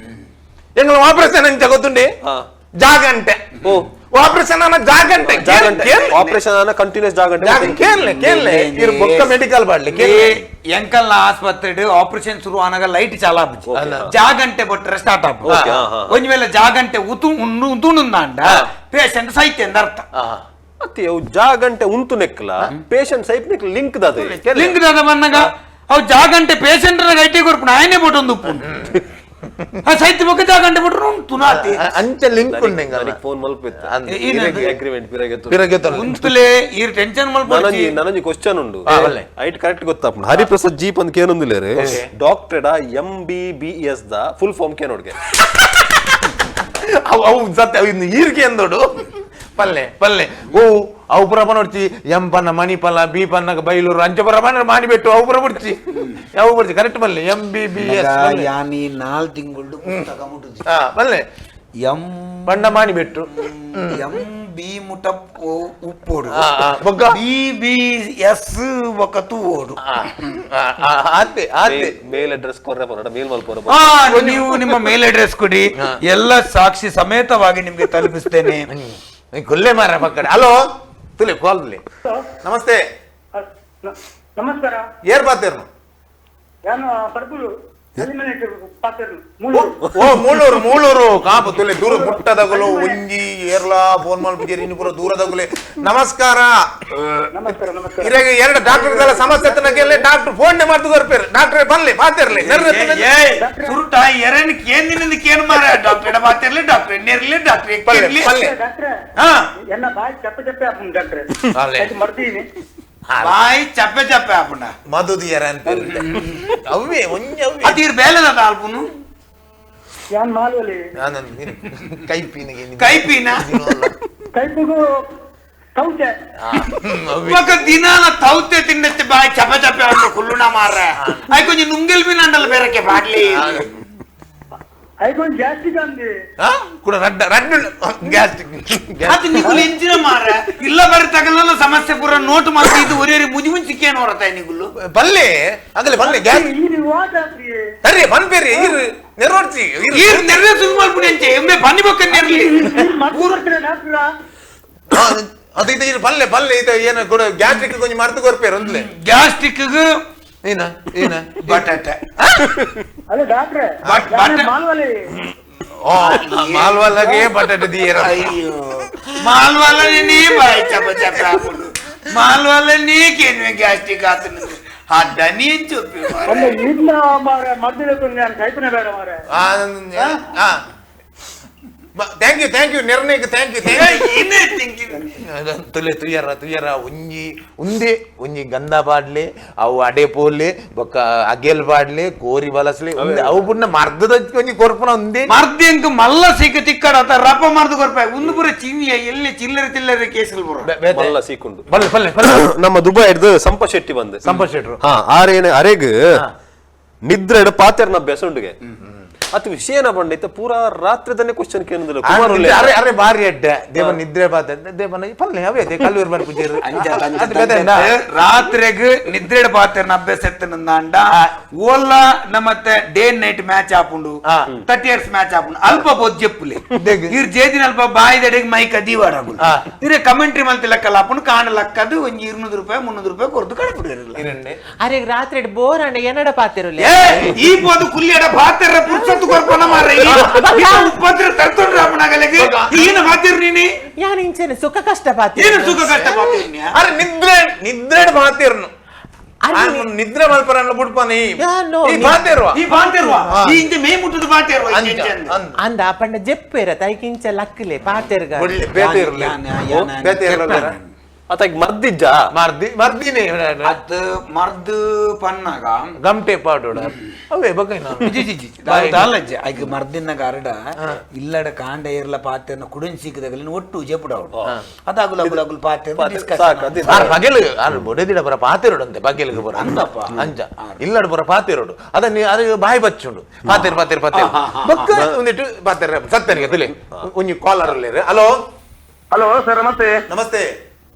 ಎಂಗಲ ಆಪರೇಷನ್ ಎಂಚ ಗೊತ್ತುಂಡಿ ಜಾಗಂಟೆ ಆಪರೇಷನ್ ಅನ್ನ ಜಾಗಂಟೆ ಆಪರೇಷನ್ ಅನ್ನ ಕಂಟಿನ್ಯೂಸ್ ಜಾಗಂಟೆ ಕೇಳ್ಲೆ ಇರ್ ಬೊಕ್ಕ ಮೆಡಿಕಲ್ ಬಾಡ್ಲಿ ಎಂಕಲ್ನ ಆಸ್ಪತ್ರೆ ಆಪರೇಷನ್ ಶುರು ಆನಾಗ ಲೈಟ್ ಚಾಲ ಜಾಗಂಟೆ ಬಟ್ರೆ ಸ್ಟಾರ್ಟ್ ಆಪು ಒಂದ್ ವೇಳೆ ಜಾಗಂಟೆ ಉತುಂಡುಂದಾಂಡ ಪೇಷಂಟ್ ಸೈತೆ ಅಂದ ಅರ್ಥ ಮತ್ತೆ ಅವು ಜಾಗಂಟೆ ಉಂಟು ನೆಕ್ಕಲ ಪೇಷಂಟ್ ಸೈಪ್ ನೆಕ್ಲ ಲಿಂಕ್ ದಾದ ಬನ್ನಗ ಅವು ಜಾಗಂಟೆ ಪೇಷಂಟ್ ಐಟಿ ಕೊರ್ಪುನ ಆಯ್ನೆ ಬೋಟ್ ಒಂದು ಸೈತ್ ಬಗ್ಗೆ ಜಾಗಂಟೆ ಬಿಟ್ರು ತುನಾತಿ ಅಂಚ ಲಿಂಕ್ ಉಂಡೆ ಫೋನ್ ಮಲ್ಪಿತ್ತ ಅಗ್ರಿಮೆಂಟ್ ಉಂತಲೇ ಈ ಟೆನ್ಷನ್ ಮಲ್ಪಡಿ ನನಗೆ ಕ್ವಶನ್ ಉಂಡು ಒಳ್ಳೆ. ಐಟ್ ಕರೆಕ್ಟ್ ಗೊತ್ತಾಪ ಹರಿಪ್ರಸಾದ್ ಜೀಪ್ ಅಂತ ಕೇನೊಂದಿಲ್ಲ ಡಾಕ್ಟರ್ MBBS ದ ಫುಲ್ ಫಾರ್ಮ್ ಕೇನೋಡ್ಗೆ ಅವು ಸತ್ಯ ಈರ್ಗೆ ಎಂದೋಡು ಪಲ್ಲೆ ಪಲ್ಲೆ ಓ ಅವು ಪುರ ನೋಡ್ತಿ ಎಂ ಪನ್ನ ಮಣಿಪಲ್ಲ ಬಿ ಪನ್ನಗ ಬೈಲೂರು ಅಂಚ ಪುರ ಬಣ್ಣ ಮಾನಿ ಬಿಟ್ಟು ಅವು ಪುರ ಬಿಡ್ತಿ ಯಾವ ಬಿಡ್ತಿ ಕರೆಕ್ಟ್ ಬಲ್ಲೆ MBBS ಯಾನಿ 4 ತಿಂಗಳು ಪುಸ್ತಕ ಮುಟ್ಟುದಿ ಬಲ್ಲೆ ಎಂ ಬಣ್ಣ ಮಾನಿ ಬಿಟ್ಟು ಬಿ ಮುಟ ಉಪ್ಪೋಡು ಬೊಗ್ಗ BBS ಒಕತು ಓಡು ಆತೆ ಆತೆ ಮೇಲ್ ಅಡ್ರೆಸ್ ಕೊರ್ರೆ ಬರೋಣ ಮೇಲ್ ಮಲ್ಪೋರ ನೀವು ನಿಮ್ಮ ಮೇಲ್ ಅಡ್ರೆಸ್ ಕೊಡಿ ಎಲ್ಲ ಸಾಕ್ಷಿ ಸಮೇತವಾಗಿ ನಿಮ್ಗೆ ತಲುಪಿಸ್ತೇನೆ ಕೊಲ್ಲೆ ಮಾರ ಪಕ್ಕಡೆ ಹಲೋ ತುಲೆ ಕಾಲ್ಲಿ ನಮಸ್ತೆ ನಮಸ್ಕಾರ ಏರ್ ಬಾತೇರ್ನು ನಾನು ಪರ್ಪುಲು ಪಾತಿರ್ನು ಓ ಮೂಳೂರು ಕಾಪು ತುಲೆ ದೂರ ಮುಟ್ಟದಗಲು ಒಂಜಿ ಏರ್ಲಾ ಫೋನ್ ಮಾಡ್ಬಿಟ್ಟಿರಿ ಇನ್ನು ಪೂರ ದೂರದಗಲೆ ನಮಸ್ಕಾರ ನಮಸ್ಕಾರ ನಮಸ್ಕಾರ ಇರಾಗ ಎರಡು ಡಾಕ್ಟರ್ ಸಮಸ್ಯೆ ತನಗೆಲ್ಲ ಡಾಕ್ಟರ್ ಫೋನ್ ಮಾಡ್ತು ಬರ್ಪೇರು ಡಾಕ್ಟರ್ ಬನ್ಲಿ ಪಾತಿರ್ಲಿ ಸುರುಟ ಎರಡಕ್ಕೆ ಏನಿನಿಂದ ಕೇನ್ ಮಾರ ಡಾಕ್ಟರ್ ಬಾತಿರ್ಲಿ ಡಾಕ್ಟರ್ ಎನ್ನಿರ್ಲಿ ಡಾಕ್ಟರ್ ಎಕ್ಕಿರ್ಲಿ ಡಾಕ್ಟ್ರೆ ಹಾ ಎನ್ನ ಬಾಯಿ ಚಪ್ಪೆ ಚಪ್ಪೆ ಹಾಕೊಂಡು ಡಾಕ್ಟ್ರೆ ಮರ್ತೀನಿ ಬಾಯಿ ಚಪ್ಪೆ ಚಪ್ಪೆ ಹಾಪುಂಡ ಮಧುದಿಯರ ಅಂತ ಅವೇ ಒಂಜಿ ಅವೇ ಅತೀರ್ ಬೇಲದ ಅಲ್ಪುನು ಯಾನ್ ಮಾಲ್ವಲಿ ಕೈಪಿನಿಗೆ ಕೈಪಿನ ಕೈಪಿಗೂ ಕೌಚೆ ఒక దినాల తౌతే తిన్నచ్చ బాయ్ చప చప అంటే కుళ్ళునా మార అయి కొంచెం నుంగెల్ మీ నండల బెరకే బాట్లి అయిపోయి గ్యాస్ట్రిక్ అంది ಕೂಡ ರಡ್ಡ ಗ್ಯಾಸ್ಟ್ರಿಕ್ అది నీకు లెంచిన మార ఇల్ల బరి తగలల సమస్య పుర నోటు మాసి ఇది ఒరేరి ముజి ముంచి కేన ಹೊರತಾಯಿ ನಿಗುಲು ಬಲ್ಲೆ ಆಗಲೇ ಬಲ್ಲೆ ಗ್ಯಾಸ್ ఇది వాటాత్రి ಅರೆ ಬನ್ಬೇರಿ ಇರು ನೆರವರ್ಚಿ ఈర్ నెర్రే సుమల్పుని అంటే ఎమ్మె పని బొక్క నెర్లి ಮರ್ಕೊಡ್ತಾರೆ ಡಾಕ್ಟ್ರ ಅದು ಇದು ಬಲ್ಲೆ ಬಲ್ಲೆ ಇದು ಏನು ಕೂಡ ಗ್ಯಾಸ್ಟ್ರಿಕ್ ಕೊಂಚ ಮರ್ತು ಕೊರ್ಪೇರು ಅಂದ್ಲೆ ಗ್ಯಾಸ್ಟ್ರಿಕ್ ಏನ ಏನ ಬಟಾಟೆ ಅದೇ ಡಾಕ್ಟ್ರೆ ಮಾಲ್ವಲಿ ಓ ಮಾಲ್ವಾಲಗೆ ಬಟಾಟೆ ದಿಯರ అయ్యో మాల్వాలని నీ బాయ్ చప చప ఆపుడు మాల్వాలని కేన్వే గ్యాస్ట్రిక్ ఆతును అడ్డని చెప్పి ಅಂದ್ರೆ ಇಲ್ಲ ಮಾರ ಮರ್ದಿರಕ್ಕೆ ನಾನು ಕೈಪನೆ ಬೇಡ ಮಾರ ಥ್ಯಾಂಕ್ ಯು ನಿರ್ಣಯಕ್ಕೆ ಥ್ಯಾಂಕ್ ಯು ಏನೇ ಥಿಂಕಿಂಗ್ ತುಲೆ ತುಯ್ಯರ ಒಂದೇ ಒಂಜಿ ಗಂಧ ಬಾಡ್ಲೆ ಅವು ಅಡೆ ಪೋಲ್ಲೆ ಬೊಕ್ಕ ಅಗೆಲ್ ಬಾಡ್ಲೆ ಕೋರಿ ಬಲಸ್ಲೆ ಅವು ಬುಣ್ಣ ಮರ್ದದ ಒಂಜಿ ಕೊರ್ಪುನ ಒಂದೇ ಮರ್ದಿಂಕ್ ಮಲ್ಲ ಸಿಕ್ಕ ತಿಕ್ಕಡ ರಪ್ಪ ಮರ್ದು ಕೊರ್ಪಾಯ್ ಒಂದು ಪುರ ಚಿನ್ನಿಯ ಎಲ್ಲಿ ಚಿಲ್ಲರೆ ಕೇಸಲ್ ಬರೋ ಮಲ್ಲ ಸೀಕುಂಡು ಬಲ್ಲೆ ಬಲ್ಲೆ ನಮ್ಮ ದುಬೈ ಹಿಡ್ದು ಸಂಪತ್ ಶೆಟ್ಟಿ ಬಂದೆ ಸಂಪತ್ ಶೆಟ್ರು ಅರೆಗ್ ನಿದ್ರೆ ಪಾತೆರ್ನ ಅಭ್ಯಾಸ ಉಂಡುಗೆ ಅದು ವಿಷಯನ ಬಂಡೈತ ಪೂರಾ ರಾತ್ರಿ ತಾನೆ ಕ್ವಶನ್ ಕೇಳಿದ್ರು ಅರೆ ಅರೆ ಬಾರಿ ಅಡ್ಡ ದೇವ ನಿದ್ರೆ ಬಾತ ದೇವನ ಪಲ್ಲೆ ಅವೇ ಕಲ್ಲೂರು ಬರ್ ಪೂಜೆರು ರಾತ್ರಿಗೆ ನಿದ್ರೆ ಪಾತೆರ್ನ ಅಭ್ಯಾಸ ಎತ್ತನಂದಾಂಡ ಓಲ್ಲ ನಮ್ಮತ್ತೆ ಡೇ ನೈಟ್ ಮ್ಯಾಚ್ ಆಪುಂಡು 30 years ಮ್ಯಾಚ್ ಆಪುಂಡು ಅಲ್ಪ ಬೋದ್ ಜೆಪ್ಪುಲೆ ಇರ್ ಜೇದಿನ ಅಲ್ಪ ಬಾಯಿ ದಡೆಗೆ ಮೈಕ್ ಅದಿವಾಡಾಗುಲು ಇರೆ ಕಮೆಂಟ್ರಿ ಮಲ್ತಿ ಲೆಕ್ಕಲ್ಲ ಆಪುಂಡು ಕಾಣ ಲಕ್ಕದು ಒಂಜಿ 200 ರೂಪಾಯಿ 300 ರೂಪಾಯಿ ಕೊರ್ದು ಕಳ್ಬಿಡಿರಲ್ಲ ಅರೆ ರಾತ್ರಿ ಬೋರ್ ಅಂಡ ಏನಡ ಪಾತಿರುಲ್ಲ ಈ ಬೋದು ಕುಲ್ಲಿಯಡ ಪಾತೆರ ಪುರ್ಸತ್ತು ಕೊರ್ಪನ ಮಾರ ಉಪದ್ರ ತರ್ತೊಂಡ್ರ ಅಪ್ಪನಾಗಲಿಗೆ ಏನು ಮಾತಿರ್ ನೀನಿ ಯಾನ್ ಇಂಚೆನೆ ಸುಖ ಕಷ್ಟ ಪಾತಿ ಏನು ಸುಖ ಕಷ್ಟ ಪಾತಿರ್ನ್ಯ ಅರೆ ನಿದ್ರೆ ಮಾತಿರ್ನು ನಿದ್ರೆ ಮಲ್ಪರನ್ನ ಬಿಡ್ಪಾನಿ ಈ ಮಾತಿರುವ ಈ ಬಾಂತಿರುವ ಈ ಇಂತೆ ಮೇ ಮುಟ್ಟದ ಬಾಂತಿರುವ ಅಂದ ಪಂಡ ಜೆಪ್ಪೇರ ತೈಕಿಂಚ ಲಕ್ಕಲೆ ಪಾತೆರ್ಗ ಬೇತೆ ಇರಲಿ ಬೇತೆ ಇರಲ್ಲ ಅತ್ತಾಗ ಮರ್ದಿಜ್ಜ ಮರ್ದಿನೇ ಅದು ಮರ್ದು ಪನ್ನಾಗ ಗಮ್ಟೆ ಪಾಡೋಡ ಅವೇ ಬಗ್ಗೈನ ಆಯ್ಕೆ ಮರ್ದಿನಾಗ ಅರಡ ಇಲ್ಲಡ ಕಾಂಡ ಇರ್ಲ ಪಾತೆರ್ನ ಕುಡಿನ್ ಸಿಕ್ಕದಾಗಲಿ ಒಟ್ಟು ಜೆಪುಡ ಅದಾಗುಲ ಅಗುಲ ಅಗುಲ್ ಪಾತೆರ್ ಬಗೆಲು ಅದು ಬೊಡೆದಿಡ ಬರ ಪಾತೆರೋಡಂತೆ ಬಗೆಲ್ಗೆ ಬರ ಅಂದಪ್ಪ ಅಂಜ ಇಲ್ಲಡ ಬರ ಪಾತೆರೋಡು ಅದನ್ನ ಅದು ಬಾಯಿ ಬಚ್ಚುಂಡು ಪಾತೆರ್ ಬೊಕ್ಕ ಒಂದಿಟ್ಟು ಪಾತೆರ ಸತ್ತನಿಗೆ ತುಲೆ ಒಂಜಿ ಕಾಲರ್ ಅಲ್ಲಿ ಹಲೋ ಹಲೋ ಸರ್ ನಮಸ್ತೆ ನಮಸ್ತೆ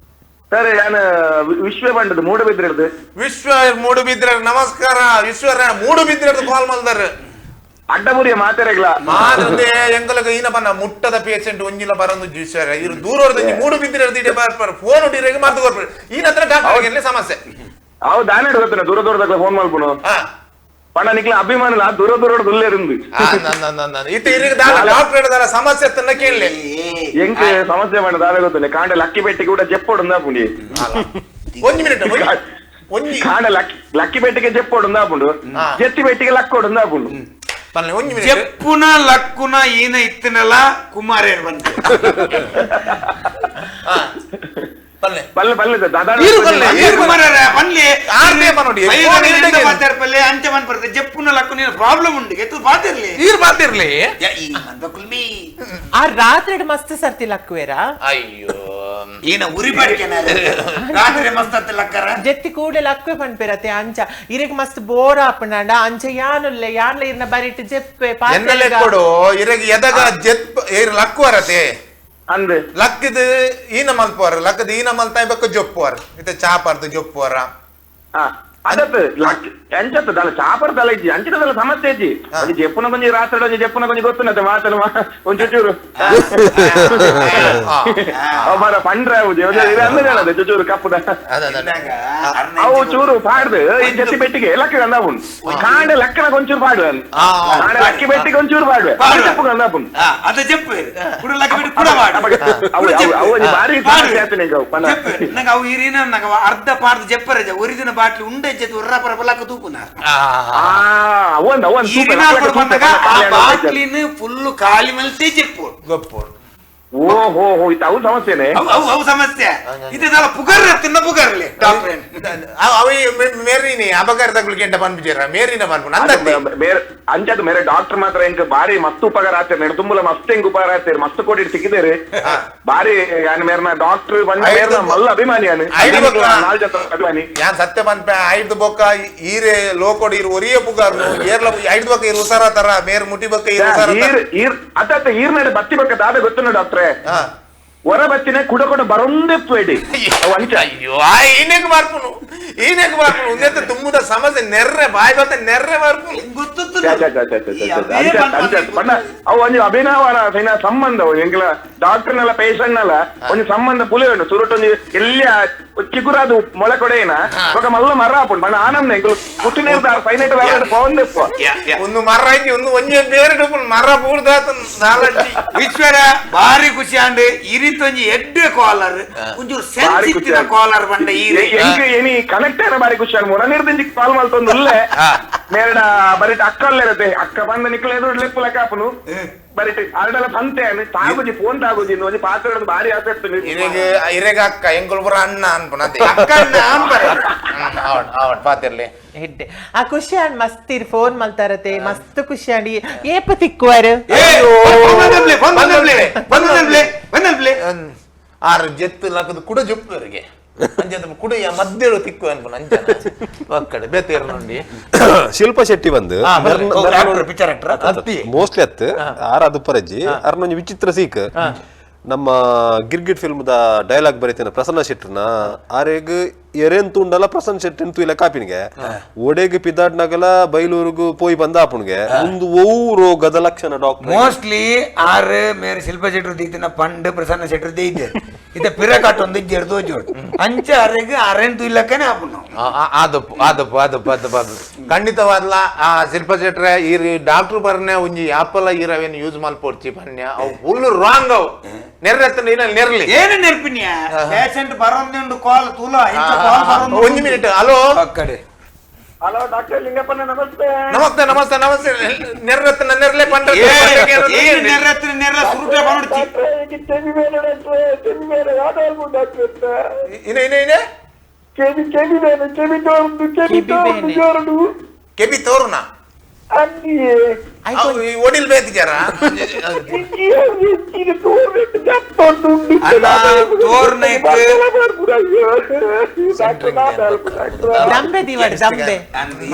ಸರ್ ನಾನು ವಿಶ್ವ ಬಂಡದು ಮೂಡಬಿದ್ರದು ವಿಶ್ವ ಮೂಡುಬಿದ್ರೆ ನಮಸ್ಕಾರ ವಿಶ್ವರ ಮೂಡುಬಿದ್ರೆ ಕಾಲ್ ಮಲ್ದಾರ ಅಡ್ಡಮುರಿಯ ಮಾತಾಡಲ್ಲ ಮಾದ್ರೆ ಎಂಗಲಗ ಈನ ಬನ್ನ ಮುಟ್ಟದ ಪೇಷಂಟ್ ಒಂಜಿಲ ಬರಂದು ವಿಶ್ವರ ಇರು ದೂರವರ್ದ ಮೂಡುಬಿದ್ರೆ ಫೋನ್ ಹೊಡಿರಿಗೆ ಮರ್ದು ಕೊಡ್ಬೇಡಿ ಈನ ಹತ್ರ ಡಾಕ್ಟರ್ ಸಮಸ್ಯೆ ಅವು ದಾನ ಗೊತ್ತಿಲ್ಲ ದೂರ ದೂರದಾಗ ಫೋನ್ ಮಾಡ್ಬಿಡು ಪಣ ನಿಕ್ಲ ಅಭಿಮಾನ ದೂರ ದೂರ ದುಲ್ಲೇ ಇருந்து ಇತ್ತು ಇರಿಗೆ ಡಾಕ್ಟರ್ ಸಮಸ್ಯೆ ತನ್ನ ಕೇಳಲಿ ಎಂಕ್ ಸಮಸ್ಯೆ ಮಾಡ ದಾದ ಗೊತ್ತಿಲ್ಲ ಕಾಂಡ ಲಕ್ಕಿ ಬೆಟ್ಟಿಗೆ ಕೂಡ ಜೆಪ್ಪೋಡು ಪುಂಡಿ ಒಂದು ಮಿನಿಟ್ ಕಾಂಡ ಲಕ್ಕಿ ಬೆಟ್ಟಿಗೆ ಜೆಪ್ಪೋಡು ಪುಂಡು ಜೆತ್ತಿ ಬೆಟ್ಟಿಗೆ ಲಕ್ಕೋಡು ಪುಂಡು ಪಲ್ಲೆ ಒಂಜಿ ಮಿನಿಟ್ ಜಪ್ಪುನ ಲಕ್ಕುನ ಈನ ಇತ್ತನಲ್ಲ ಕುಮಾರೇರ್ ಬಂತು ಪಲ್ಲೆ ಪಲ್ಲೆ ಪಲ್ಲೆ ದಾದಾ ಈರು ಪಲ್ಲೆ, ಈರು ಕುಮಾರರ ಬನ್ಲಿ ಆರ್ದೇ ಬನ್ನೋಡಿ. ಮಾತಾಡ್ಪಲ್ಲೆ ಅಂಚೆ ಮನ್ಪರ್ತೆ ಜಪ್ಪುನ ಲಕ್ಕುನ ಪ್ರಾಬ್ಲಮ್ ಉಂಡು ಎತ್ತು ಬಾತಿರ್ಲಿ ಈರು ಮಾತಿರ್ಲಿ ಕುಲ್ಮಿ ಆ ರಾತ್ರಿ ಮಸ್ತ್ ಸರ್ತಿ ಲಕ್ಕುವೇರಾ ಅಯ್ಯೋ ಈನ ಉರಿ ಬಾಡಿಕೆನ ರಾತ್ರಿ ಮಸ್ತ್ ಲಕ್ಕರ ಜೆತ್ತಿ ಕೂಡಲೇ ಲಕ್ಕುವೆ ಪನ್ಪೆರತೆ ಅಂಚ ಇರೆಗ್ ಮಸ್ತ್ ಬೋರ್ ಆಪನಾಂಡ ಅಂಚ ಯಾನುಲ್ಲೆ ಯಾನ್ಲ ಇರ್ನ ಬರಿಟ್ ಜೆಪ್ಪೆ ಎನ್ನಲೆ ಕೊಡು ಇರಗಿ ಎದಗ ಜೆತ್ ಏರ್ ಲಕ್ಕು ವರತೆ ಅಂದ್ ಲಕ್ಕದ ಈನ ಮಲ್ಪೋರ ಲಕ್ಕದ ಈನ ಮಲ್ತಾಯ್ ಬಕ್ಕ ಜೊಪ್ಪೋರ ಇತ್ತೆ ಚಾಪಾರ್ದು ಜೊಪ್ಪೋರ ಅದತ್ ಎಂಚತ್ ದಲ ಚಾಪರ್ ದಲ ಇಜ್ಜಿ ಅಂಚಿನ ಸಮಸ್ಯೆ ಇಜ್ಜಿ ಅದು ಜಪ್ಪುನ ಕೊಂಚ ರಾತ್ರಿ ಒಂಜಿ ಜಪ್ಪುನ ಕೊಂಚ ಗೊತ್ತುನತ್ತೆ ಮಾತಲು ಒಂಚೂರು ಚೂರು ಮರ ಪಂಡ್ರೆ ಅಂದ್ರೆ ಚೂರು ಕಪ್ಪುದ ಅವು ಚೂರು ಪಾಡ್ದು ಈ ಜತ್ತಿ ಬೆಟ್ಟಿಗೆ ಲಕ್ಕ ಅಂದಾಪುನ್ ಕಾಂಡೆ ಲಕ್ಕನ ಕೊಂಚೂರು ಪಾಡು ಕಾಂಡೆ ಲಕ್ಕಿ ಬೆಟ್ಟಿಗೆ ಒಂಚೂರು ಪಾಡ್ವೆ ಜಪ್ಪು ಅಂದಾಪುನ್ ಅದ ಜಪ್ಪು ಕುಡ ಲಕ್ಕ ಬಿಟ್ಟು ಕುಡ ಮಾಡು ಅವು ಭಾರಿ ಜಾಸ್ತಿ ನಂಗೆ ಅವು ಹಿರಿನ ನಂಗೆ ಅರ್ಧ ಪಾರ್ದು ಜಪ್ಪರ ಒರಿದಿನ ಬಾಟ್ಲಿ ಉಂಡೆ ಜೊತೆ ಉರ್ರಾಪರ ಬಲಕ ತೂಪುನ ಬಾಟ್ಲಿನ ಫುಲ್ ಖಾಲಿ ಮಲ್ತೆ ಜಪ್ಪು ಗೊಪ್ಪೋರ್ ಓಹೋ ಇದು ಅವು ಸಮಸ್ಯೆನೆ ಅವು ಸಮಸ್ಯೆ ಇದೆಲ್ಲ ಪುಗರ್ ತಿನ್ನ ಪುಗರ್ಲಿ ಡಾಕ್ಟರ್ ಅవి ಮೇರಿನಿ ಅಪಘಾತಗಳಿಗೆ ಎಂಟ ಬಂದ್ಬಿಟ್ಟಿರ ಮೇರಿನ ಬಂದ್ಬಿಟ್ಟು ಅಂದತ್ತೆ ಬೇರೆ ಅಂಚದು ಮೇರೆ ಡಾಕ್ಟರ್ ಮಾತ್ರ ಹೆಂಗ್ ಬಾರಿ ಮಸ್ತ್ ಉಪಕಾರ ಆಗ್ತಾರೆ ತುಂಬಲ ಮಸ್ತ್ ಹೆಂಗ್ ಉಪಕಾರ ಆಗ್ತಾರೆ ಮಸ್ತ್ ಕೋಟಿ ಸಿಕ್ಕಿದ್ದಾರೆ ಬಾರಿ ಯಾನ್ ಮೇರ್ನ ಡಾಕ್ಟರ್ ಬಂದ ಮೇರ್ನ ಮಲ್ಲ ಅಭಿಮಾನಿ ಯಾನು ನಾಲ್ ಜನ ಅಭಿಮಾನಿ ಯಾನ್ ಸತ್ಯ ಬಂದ್ಪೆ ಐದು ಬೊಕ್ಕ ಈರೆ ಲೋಕೋಡಿ ಇರು ಒರಿಯ ಪುಗಾರ್ನು ಏರ್ಲ ಐದು ಬೊಕ್ಕ ಇರು ಉಸಾರ ತರ ಮೇರ್ ಮುಟಿ ಬೊಕ್ಕ ಇರು ಉಸಾರ ಅತ್ತ ಈರ್ ನಡೆ ಬತ್ತಿ ಬಕ್ಕ ದಾದ ಗೊತ್ತು ಡಾಕ್ಟ್ರೆ ಹೊರ ಬತ್ತಿನ ಕುಡ ಕೊಡ ಬರೊಂದೆಪ್ಪೇಡಿ ಅಂಚ ಅಯ್ಯೋ ಈನೆಗ್ ಮಾರ್ಪುನು ಉಂದೆತ್ತ ತುಂಬುದ ಸಮಸ್ಯೆ ನೆರ್ರೆ ಬಾಯ್ ಬತ್ತ ನೆರ್ರೆ ಮಾರ್ಪುನು ಪಂಡ ಅವು ಒಂಜಿ ಅಭಿನವನ ಸಂಬಂಧ ಎಂಗ್ಲ ಡಾಕ್ಟರ್ನೆಲ್ಲ ಪೇಷಂಟ್ನೆಲ್ಲ ಒಂಜಿ ಸಂಬಂಧ ಪುಲಿ ಉಂಟು ಸುರುಟೊಂಜಿ ಎಲ್ಲಿ ಚಿಗುರಾದು ಮೊಳೆ ಕೊಡೆಯಿನ ఒక ಮಲ್ಲ ಮರ ಆಪುಂಡು ಪಂಡ ಆನಂದ ಎಂಗ್ಲು ಪುಟ್ಟಿನ ಫೈನೈಟ್ ಪೋಂದೆಪ್ಪ ಒಂದು ಮರ ಐತಿ ಒಂದು ಒಂಜಿ ಬೇರೆ ಮರ ಬೂಡ್ದಾತ ನಾಲಂಟಿ ಈಶ್ವರ ಬಾರಿ ಖುಷಿ ಅಂಡ್ ಇರಿತೊಂಜಿ ಎಡ್ಡೆ ಕಾಲರ್ ಒಂಚೂರು ಸೆನ್ಸಿಟಿವ್ ಕಾಲರ್ ಬಂಡ ಈರೆ ಎಂಕ್ ಏನಿ ಕನೆಕ್ಟ್ ಏನ ಬಾರಿ ಖುಷಿ ಅಂಡ್ ಮೊರ ನಿರ್ದಿಂಜಿ ಕಾಲ್ ಮಲ್ತೊಂದು ಉಲ್ಲೆ ಮೇರಡ ಬರಿಟ್ ಅಕ್ಕಲ್ಲೇ ಇರತ್ತೆ ಅಕ್ಕ ಬಂದ ನಿಕ್ಲ ಎದುರು ಲೆಪ್ಪು ಲೆಕ್ಕ ಆಪುನು ಬರಿಟ್ ಅರಡೆಲ್ಲ ಸಂತೆ ತಾಗುಜಿ ಫೋನ್ ತಾಗುಜಿ ಒಂಜಿ ಪಾತ್ರ ಬಾರಿ ಆಸೆ ಇರೆಗ ಅಕ್ಕ ಎಂಗುಲ್ಬುರ ಅಣ್ಣ ಅನ್ಪುನ ಅದೇ ಅಕ್ಕ ಅಣ್ಣ ಅಂಬರೆ ಅವಡ್ ಪಾತಿರ್ಲಿ ಹೆಡ್ಡೆ ಆ ಖುಷಿ ಅಂಡ್ ಮಸ್ತ್ ಇರ್ ಫೋನ್ ಮಲ್ತಾರತೆ ಮಸ್ತ್ ಖುಷಿ ಅಂಡಿ ಏಪ ತಿಕ್ಕುವರು ಆರು ಜೆತ್ತು ಲಕ್ಕದ ಕುಡ ಜುಪ್ಪರಿಗೆ ಅಂಜದ ಕುಡ ಮಧ್ಯಳು ತಿಕ್ಕು ಅನ್ಪುನ ಅಂಜ ಒಕ್ಕಡೆ ಬೇತೇರು ನೋಡಿ ಶಿಲ್ಪ ಶೆಟ್ಟಿ ಬಂದು ಪಿಕ್ಚರ್ ಆಕ್ಟರ್ ಮೋಸ್ಟ್ಲಿ ಅತ್ ಆರ ಅದು ಪರಜ್ಜಿ ಅರ್ನೊಂಜಿ ವಿಚಿತ್ರ ಸೀಕ್ ನಮ್ಮ ಗಿರ್ಗಿಟ್ ಫಿಲ್ಮ್ ದ ಡೈಲಾಗ್ ಬರೀತೇನೆ ಪ್ರಸನ್ನ ಶೆಟ್ರನ ಆರೆಗ್ ಎರೆನ್ ತುಂಡಲ ಪ್ರಸನ್ನ ಶೆಟ್ಟಿನ ತುಯಿಲ ಕಾಪಿನ್ಗೆ ಒಡೆಗ್ ಪಿದಾಡ್ ನಗಲ ಬೈಲೂರುಗು ಪೋಯಿ ಬಂದ ಆಪುನ್ಗೆ ಒಂದು ಓ ರೋಗದ ಲಕ್ಷಣ ಡಾಕ್ಟರ್ ಮೋಸ್ಟ್ಲಿ ಆರು ಮೇರೆ ಶಿಲ್ಪ ಶೆಟ್ರು ದಿಕ್ಕಿನ ಪಂಡ್ ಪ್ರಸನ್ನ ಶೆಟ್ರು ದಿದ್ದೆ ಇತ ಪಿರಕಾಟ್ ಒಂದು ಜೆರ್ದೋ ಜೋಡ್ ಅಂಚ ಅರೆಗ್ ಅರೆಂತು ಇಲ್ಲಕ್ಕನೆ ಆಪುನು ಅದು ಖಂಡಿತವಾದ್ಲ ಆ ಶಿಲ್ಪ ಶೆಟ್ರೆ ಈ ಡಾಕ್ಟರ್ ಬರ್ನೆ ಒಂಜಿ ಆಪಲ ಈರವೇನು ಯೂಸ್ ಮಲ್ಪೊಡ್ಚಿ ಪನ್ಯ ಅವು ಫುಲ್ ರಾಂಗ್ ಅವು ನೆರ್ರೆತ್ತ ನೆರ್ಲಿ ಏನು ನೆರ್ಪಿನ್ಯ ಪೇಷಂಟ್ ಬರೋಂದು ಕಾಲ್ ತುಲ ಒಂದು ಮಿನಿಟ್ ಹಲೋ ಕಡೆ ಹಲೋ ಡಾಕ್ಟರ್ ಲಿಂಗಪ್ಪನ ನಮಸ್ತೆ ನಮಸ್ತೆ ನಮಸ್ತೆ ನಮಸ್ತೆ ನೆರ್ರೆತ್ತ ನೆರ್ಲೆ ಪಂಡ ಕೆಬಿ ತೋರುನ ಒಡಿಲ್ ಬೇಕು ಜರ ದಂಬೆ ದಿವಾಡಿ ದಂಬೆ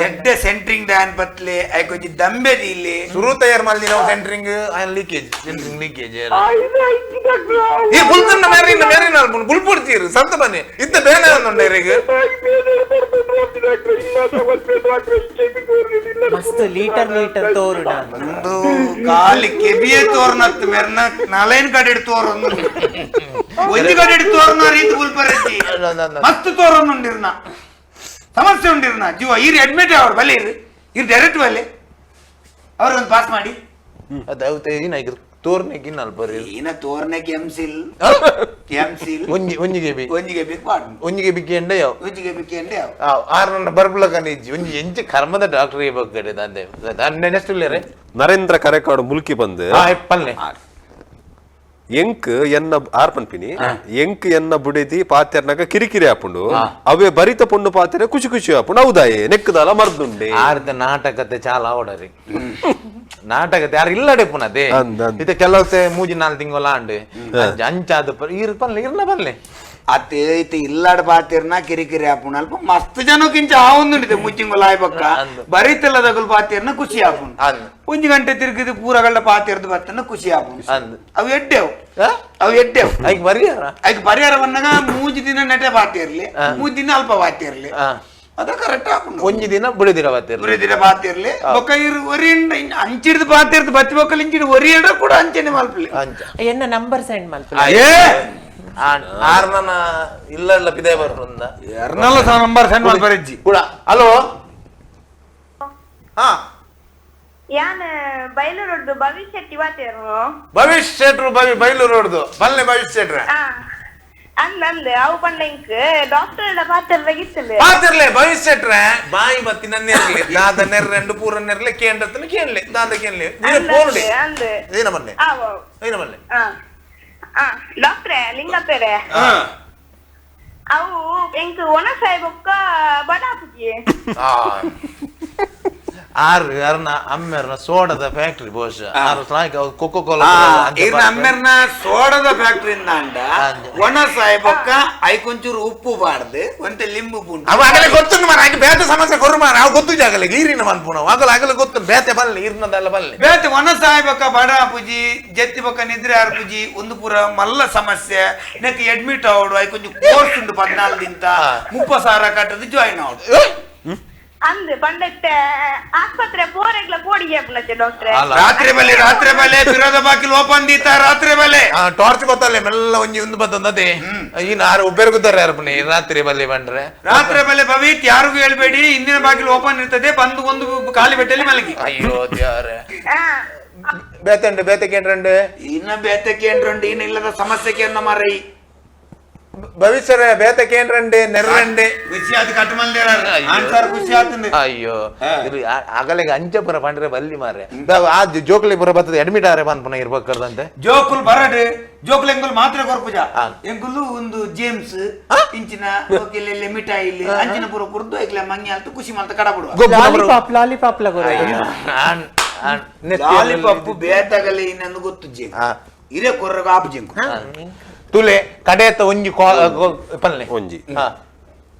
ಎಡ್ಡೆ ಸೆಂಟ್ರಿಂಗ್ ದಾನ್ ಬತ್ಲೆ ಐಕೊಂಜಿ ದಂಬೆ ದಿಲ್ಲಿ ಶುರು ತಯಾರು ಮಾಡಿದಿ ನಾವು ಸೆಂಟ್ರಿಂಗ್ ಲೀಕೇಜ್ ಲೀಕೇಜ್ ಈ ಬುಲ್ತನ್ನ ಮೇರಿನ ಅಲ್ಪುನ್ ಬುಲ್ಪುಡ್ತೀರು ಸಂತ ಬನ್ನಿ ಇತ್ತ ಬೇನೆ ಒಂದುಂಡ ಇರಿಗೆ ಮಸ್ತ್ ಲೀಟರ್ ತೋರುಣ ಒಂದು ಕಾಲಿ ಕೆಬಿಯೇ ತೋರ್ನತ್ ಮೆರ್ನ ನಾಲೈನ್ ಕಡೆ ತೋರ್ ಒಂದು ಕಡೆ ತೋರ್ನ ರೀತಿ ಬುಲ್ಪರಜ್ಜಿ ಮಸ್ತ್ ತೋರನ್ನು ಉಂಡಿರ್ನ ಸಮಸ್ಯೆ ಉಂಡಿರ್ನ ಜೀವ ಈರ್ ಅಡ್ಮಿಟ್ ಅವ್ರು ಬಲೆ ಇರ್ ಡೈರೆಕ್ಟ್ ಬಲೆ ಅವ್ರೊಂದು ಪಾಸ್ ಮಾಡಿ ಅದಾಗುತ್ತೆ ಏನಾಗಿರು ತೋರ್ನೆಗೆ ನಲ್ಪರಿ ಈನ ತೋರ್ನೆಗೆ ಎಂಸಿಲ್ ಒಂಜಿಗೆ ಬಿ ಒಂಜಿಗೆ ಬಿಕ್ ಪಾಡು ಒಂಜಿಗೆ ಬಿಕ್ಕಿ ಎಂಡ ಯಾವ ಒಂಜಿಗೆ ಬಿಕ್ ಎಂಡೆ ಆರ್ನ ಬರ್ಬುಲ ಕನಿಜ್ಜಿ ಒಂಜಿ ಎಂಚ ಕರ್ಮದ ಡಾಕ್ಟರ್ ಬಗ್ಗೆ ದಂದೆ ನೆಕ್ಸ್ಟ್ ಇಲ್ಲರೆ ನರೇಂದ್ರ ಕರೆಕಾಡು ಮುಲ್ಕಿ ಬಂದು ಪಲ್ಲೆ ಎಂಕ್ ಎನ್ನ ಆರ್ಪನ್ಪಿನಿ ಎಂಕ್ ಎನ್ನ ಬುಡಿದಿ ಪಾತ್ಯರ್ನಾಗ ಕಿರಿಕಿರಿ ಆಪುಂಡು ಅವೇ ಬರಿತ ಪೊಣ್ಣು ಪಾತ್ರೆ ಖುಷಿ ಖುಷಿ ಆಪುಂಡು ಹೌದಾಯೆ ನೆಕ್ಕದಾಲ ಮರ್ದುಂಡೆ ಆರ್ದ ನಾಟಕತೆ ಚಾಲ ಆವಡರಿ ನಾಟಕತೆ ಯಾರು ಇಲ್ಲಡೆ ಪುನದೆ ಇತ್ತೆ ಕೆಲವತ್ತೆ ಮೂಜಿ ನಾಲ್ ತಿಂಗಳ ಆಂಡು ಅಂಚಾದ ಪಲ್ಲೆ ಇರ್ಲ ಪಲ್ಲೆ ಅತ್ತೆ ಐತೆ ಇಲ್ಲಾಡ ಪಾತಿರ್ನ ಕಿರಿಕಿರಿ ಆಪುಂಡು ಅಲ್ಪ ಮಸ್ತ್ ಜನಕ್ಕಿಂಚ ಆವೊಂದುಂಡಿದೆ ಮುಚ್ಚಿಂಗೊಲಾಯ್ ಬಕ್ಕ ಬರೀತಲ್ಲ ದಗಲ್ ಪಾತಿರ್ನ ಖುಷಿ ಆಪುಂಡು ಒಂಜಿ ಗಂಟೆ ತಿರ್ಗಿದು ಪೂರಗಳ್ಳ ಪಾತಿರ್ದು ಬತ್ತನ ಖುಷಿ ಆಪುಂಡು ಅವು ಎಡ್ಡೆವು ಐಕ್ ಪರಿಹಾರ ಅದಕ್ಕೆ ಪರಿಹಾರ ಬಂದಾಗ ಮೂಜಿ ದಿನ ನೆಟೆ ಪಾತಿರ್ಲಿ ಮೂಜಿ ದಿನ ಅಲ್ಪ ಪಾತಿರ್ಲಿ ಅದ ಕರೆಕ್ಟ್ ಆಪುಂಡು ಒಂಜಿ ದಿನ ಬುಡಿದಿರ ಬತ್ತಿರ್ಲಿ ಬುಡಿದಿರ ಪಾತಿರ್ಲಿ ಬೊಕ್ಕ ಇರು ಒರಿಯಿಂದ ಅಂಚಿಡ್ದು ಪಾತಿರ್ದು ಬತ್ತಿ ಬೊಕ್ಕಲ್ ಇಂಚಿಡ್ ಒರಿಯಡ ಕೂಡ ಅಂಚನೆ ಮಲ್ಪಲಿ ಎನ್ನ ನಂಬರ್ ಸೆಂಡ್ ಮಲ್ಪ ಆರ್ನನ ಇಲ್ಲ ಪಿದೆ ಬರುಂದ ಎರ್ನಲ್ಲ ನಂಬರ್ ಸೆಂಡ್ ಮಲ್ಪರಿಜ್ಜಿ ಕೂಡ ಹಲೋ ಹಾ ಯಾನ್ ಬೈಲೂರೊಡ್ದು ಭವಿಷ್ಯ ಶೆಟ್ಟಿ ಬಾತೇರು ಭವಿಷ್ಯ ಶೆಟ್ರು ಬೈಲೂರು ಹೊಡ್ದು ಬಲ್ಲೆ ಭವಿಷ್ಯ ಶೆಟ್ರ ಅಂದ್ ಅವು ಪಂಡ ಇಂಕ್ ಡಾಕ್ಟರ್ ಎಲ್ಲ ಪಾತಿರ್ದಾಗಿತ್ತಲ್ಲ ಪಾತಿರ್ಲೆ ಭವಿಷ್ಯ ಶೆಟ್ರ ಬಾಯಿ ಬತ್ತಿ ನೆರ್ಲಿ ದಾದ ನೆರ್ರೆಂಡು ಪೂರ ನೆರ್ಲೆ ಕೇಂದ್ರತನ ಕೇಳಲಿ ದಾದ ಕೇಳಲಿ ಫೋನ್ ಏನ ಬನ್ನೆ ಏನ ಬನ್ನೆ ಡಾಕ್ಟ್ರೆ ಲಿಂಗಪ್ಪರೆ ಅವು ಎಂಕ್ ಒಣ ಸಾಯ್ಬೊಕ್ಕ ಬಡಾಪುಜಿ ಆರು ಅರ್ನ ಅಮ್ಮೆರ್ನ ಸೋಡದ ಫ್ಯಾಕ್ಟ್ರಿ ಬಹುಶ ಆರು ಸ್ನಾಯ್ಕ ಕೊಕ್ಕೋ ಕೋಲಾ ಅಮ್ಮೆರ್ನ ಸೋಡದ ಫ್ಯಾಕ್ಟ್ರಿಯಿಂದ ಅಂಡ ಒಣ ಸಾಯ್ಬೊಕ್ಕ ಐಕೊಂಚೂರು ಉಪ್ಪು ಬಾರ್ದು ಒಂತೆ ಲಿಂಬು ಪುಂಡು ಅವ ಆಗಲೇ ಗೊತ್ತು ಮಾರ ಆಗ ಬೇತೆ ಸಮಸ್ಯೆ ಕೊರು ಮಾರ ಅವ್ ಗೊತ್ತು ಜಾಗಲೆ ಈರಿನ ಮನ್ಪುಣ ಆಗಲೇ ಗೊತ್ತು ಬೇತೆ ಬಲ್ಲೆ ಈರ್ನದಲ್ಲ ಬಲ್ಲೆ ಬೇತೆ ಒಣ ಸಾಯ್ಬೊಕ್ಕ ಬಡ ಪೂಜಿ ಜತ್ತಿ ಬೊಕ್ಕ ನಿದ್ರೆ ಆರ್ ಪೂಜಿ ಒಂದು ಪೂರ ಮಲ್ಲ ಸಮಸ್ಯೆ ನೆಕ್ ಅಡ್ಮಿಟ್ ಆವಡು ಐಕೊಂಚು ಕೋರ್ಸ್ ಉಂಡು 14 ದಿಂತ 30,000 ಕಟ್ಟದು ಜಾಯಿನ್ ಆವಡು ಅಂದ್ ಪಂಡತ್ತೆ ಆಸ್ಪತ್ರೆ ಪೋರೆಗ್ಲ ಕೋಡಿಗೆ ಪುನಚ್ಚೆ ಡಾಕ್ಟ್ರೆ ರಾತ್ರಿ ಬಲೆ ವಿರೋಧ ಬಾಕಿಲ್ ಓಪನ್ ದೀತ ರಾತ್ರಿ ಬಲೆ ಟಾರ್ಚ್ ಗೊತ್ತಲ್ಲೇ ಮೆಲ್ಲ ಒಂಜಿ ಒಂದು ಬತ್ತಂದದೆ ಇನ್ನು ಆರು ಒಬ್ಬರು ಗೊತ್ತಾರೆ ಯಾರು ಪುಣಿ ರಾತ್ರಿ ಬಲ್ಲಿ ಬಂದ್ರೆ ರಾತ್ರಿ ಬಲೆ ಭವಿತ್ ಯಾರಿಗೂ ಹೇಳ್ಬೇಡಿ ಇಂದಿನ ಬಾಗಿಲು ಓಪನ್ ಇರ್ತದೆ ಬಂದು ಒಂದು ಖಾಲಿ ಬೆಟ್ಟಲ್ಲಿ ಮಲಗಿ ಅಯ್ಯೋ ದೇವರೇ ಬೇತಂಡು ಬೇತಕೇಂಡ್ರಂಡು ಇನ್ನ ಬೇತಕೇಂಡ್ರಂಡು ಇನ್ನ ಇಲ್ಲದ ಸಮಸ್ಯೆಗೆ ಅನ್ನ ಮಾರೈ ಭವಿಷ್ಯರ ಬೇತಕೇಂಡ್ರಂಡೆ ನೆರ್ರಂಡೆ ಖುಷಿ ಆದ ಕಟ್ಮಲ್ದೇರ ಆನ್ಸರ್ ಖುಷಿ ಆತಂದೆ ಅಯ್ಯೋ ಇದು ಆಗಲೆಗೆ ಅಂಚಪುರ ಪಂಡ್ರೆ ಬಲ್ಲಿ ಮಾರೆ ಆ ಜೋಕ್ಲಿ ಪುರ ಬರ್ತದೆ ಅಡ್ಮಿಟ್ ಆರೆ ಬಂದ್ ಪುನಃ ಇರ್ಬೇಕರ್ದಂತೆ ಜೋಕುಲ್ ಬರಡು ಜೋಕುಲ್ ಎಂಗುಲ್ ಮಾತ್ರ ಕೊರ್ಪುಜ ಎಂಗುಲು ಒಂದು ಜೇಮ್ಸ್ ಇಂಚಿನ ಇಲ್ಲಿ ಮಿಠಾಯಿ ಇಲ್ಲಿ ಅಂಚಿನ ಪುರ ಕುರ್ದು ಐಕ್ಲ ಮಂಗಿ ಅಂತ ಖುಷಿ ಮಾಡ್ತಾ ಕಡಬಿಡುವ ಲಾಲಿಪಾಪ್ ಲಗೋರೆ ಲಾಲಿಪಾಪ್ ಬೇತಾಗಲಿ ಇನ್ನೊಂದು ಗೊತ್ತು ಜೇ ಇರೇ ಕೊರ್ರಗ ಆಪ್ ಜಂಕು ತುಲೆ ಕಡೆಯತ್ತ ಒಂಜಿ ಪಲ್ಲೆ ಒಂಜಿ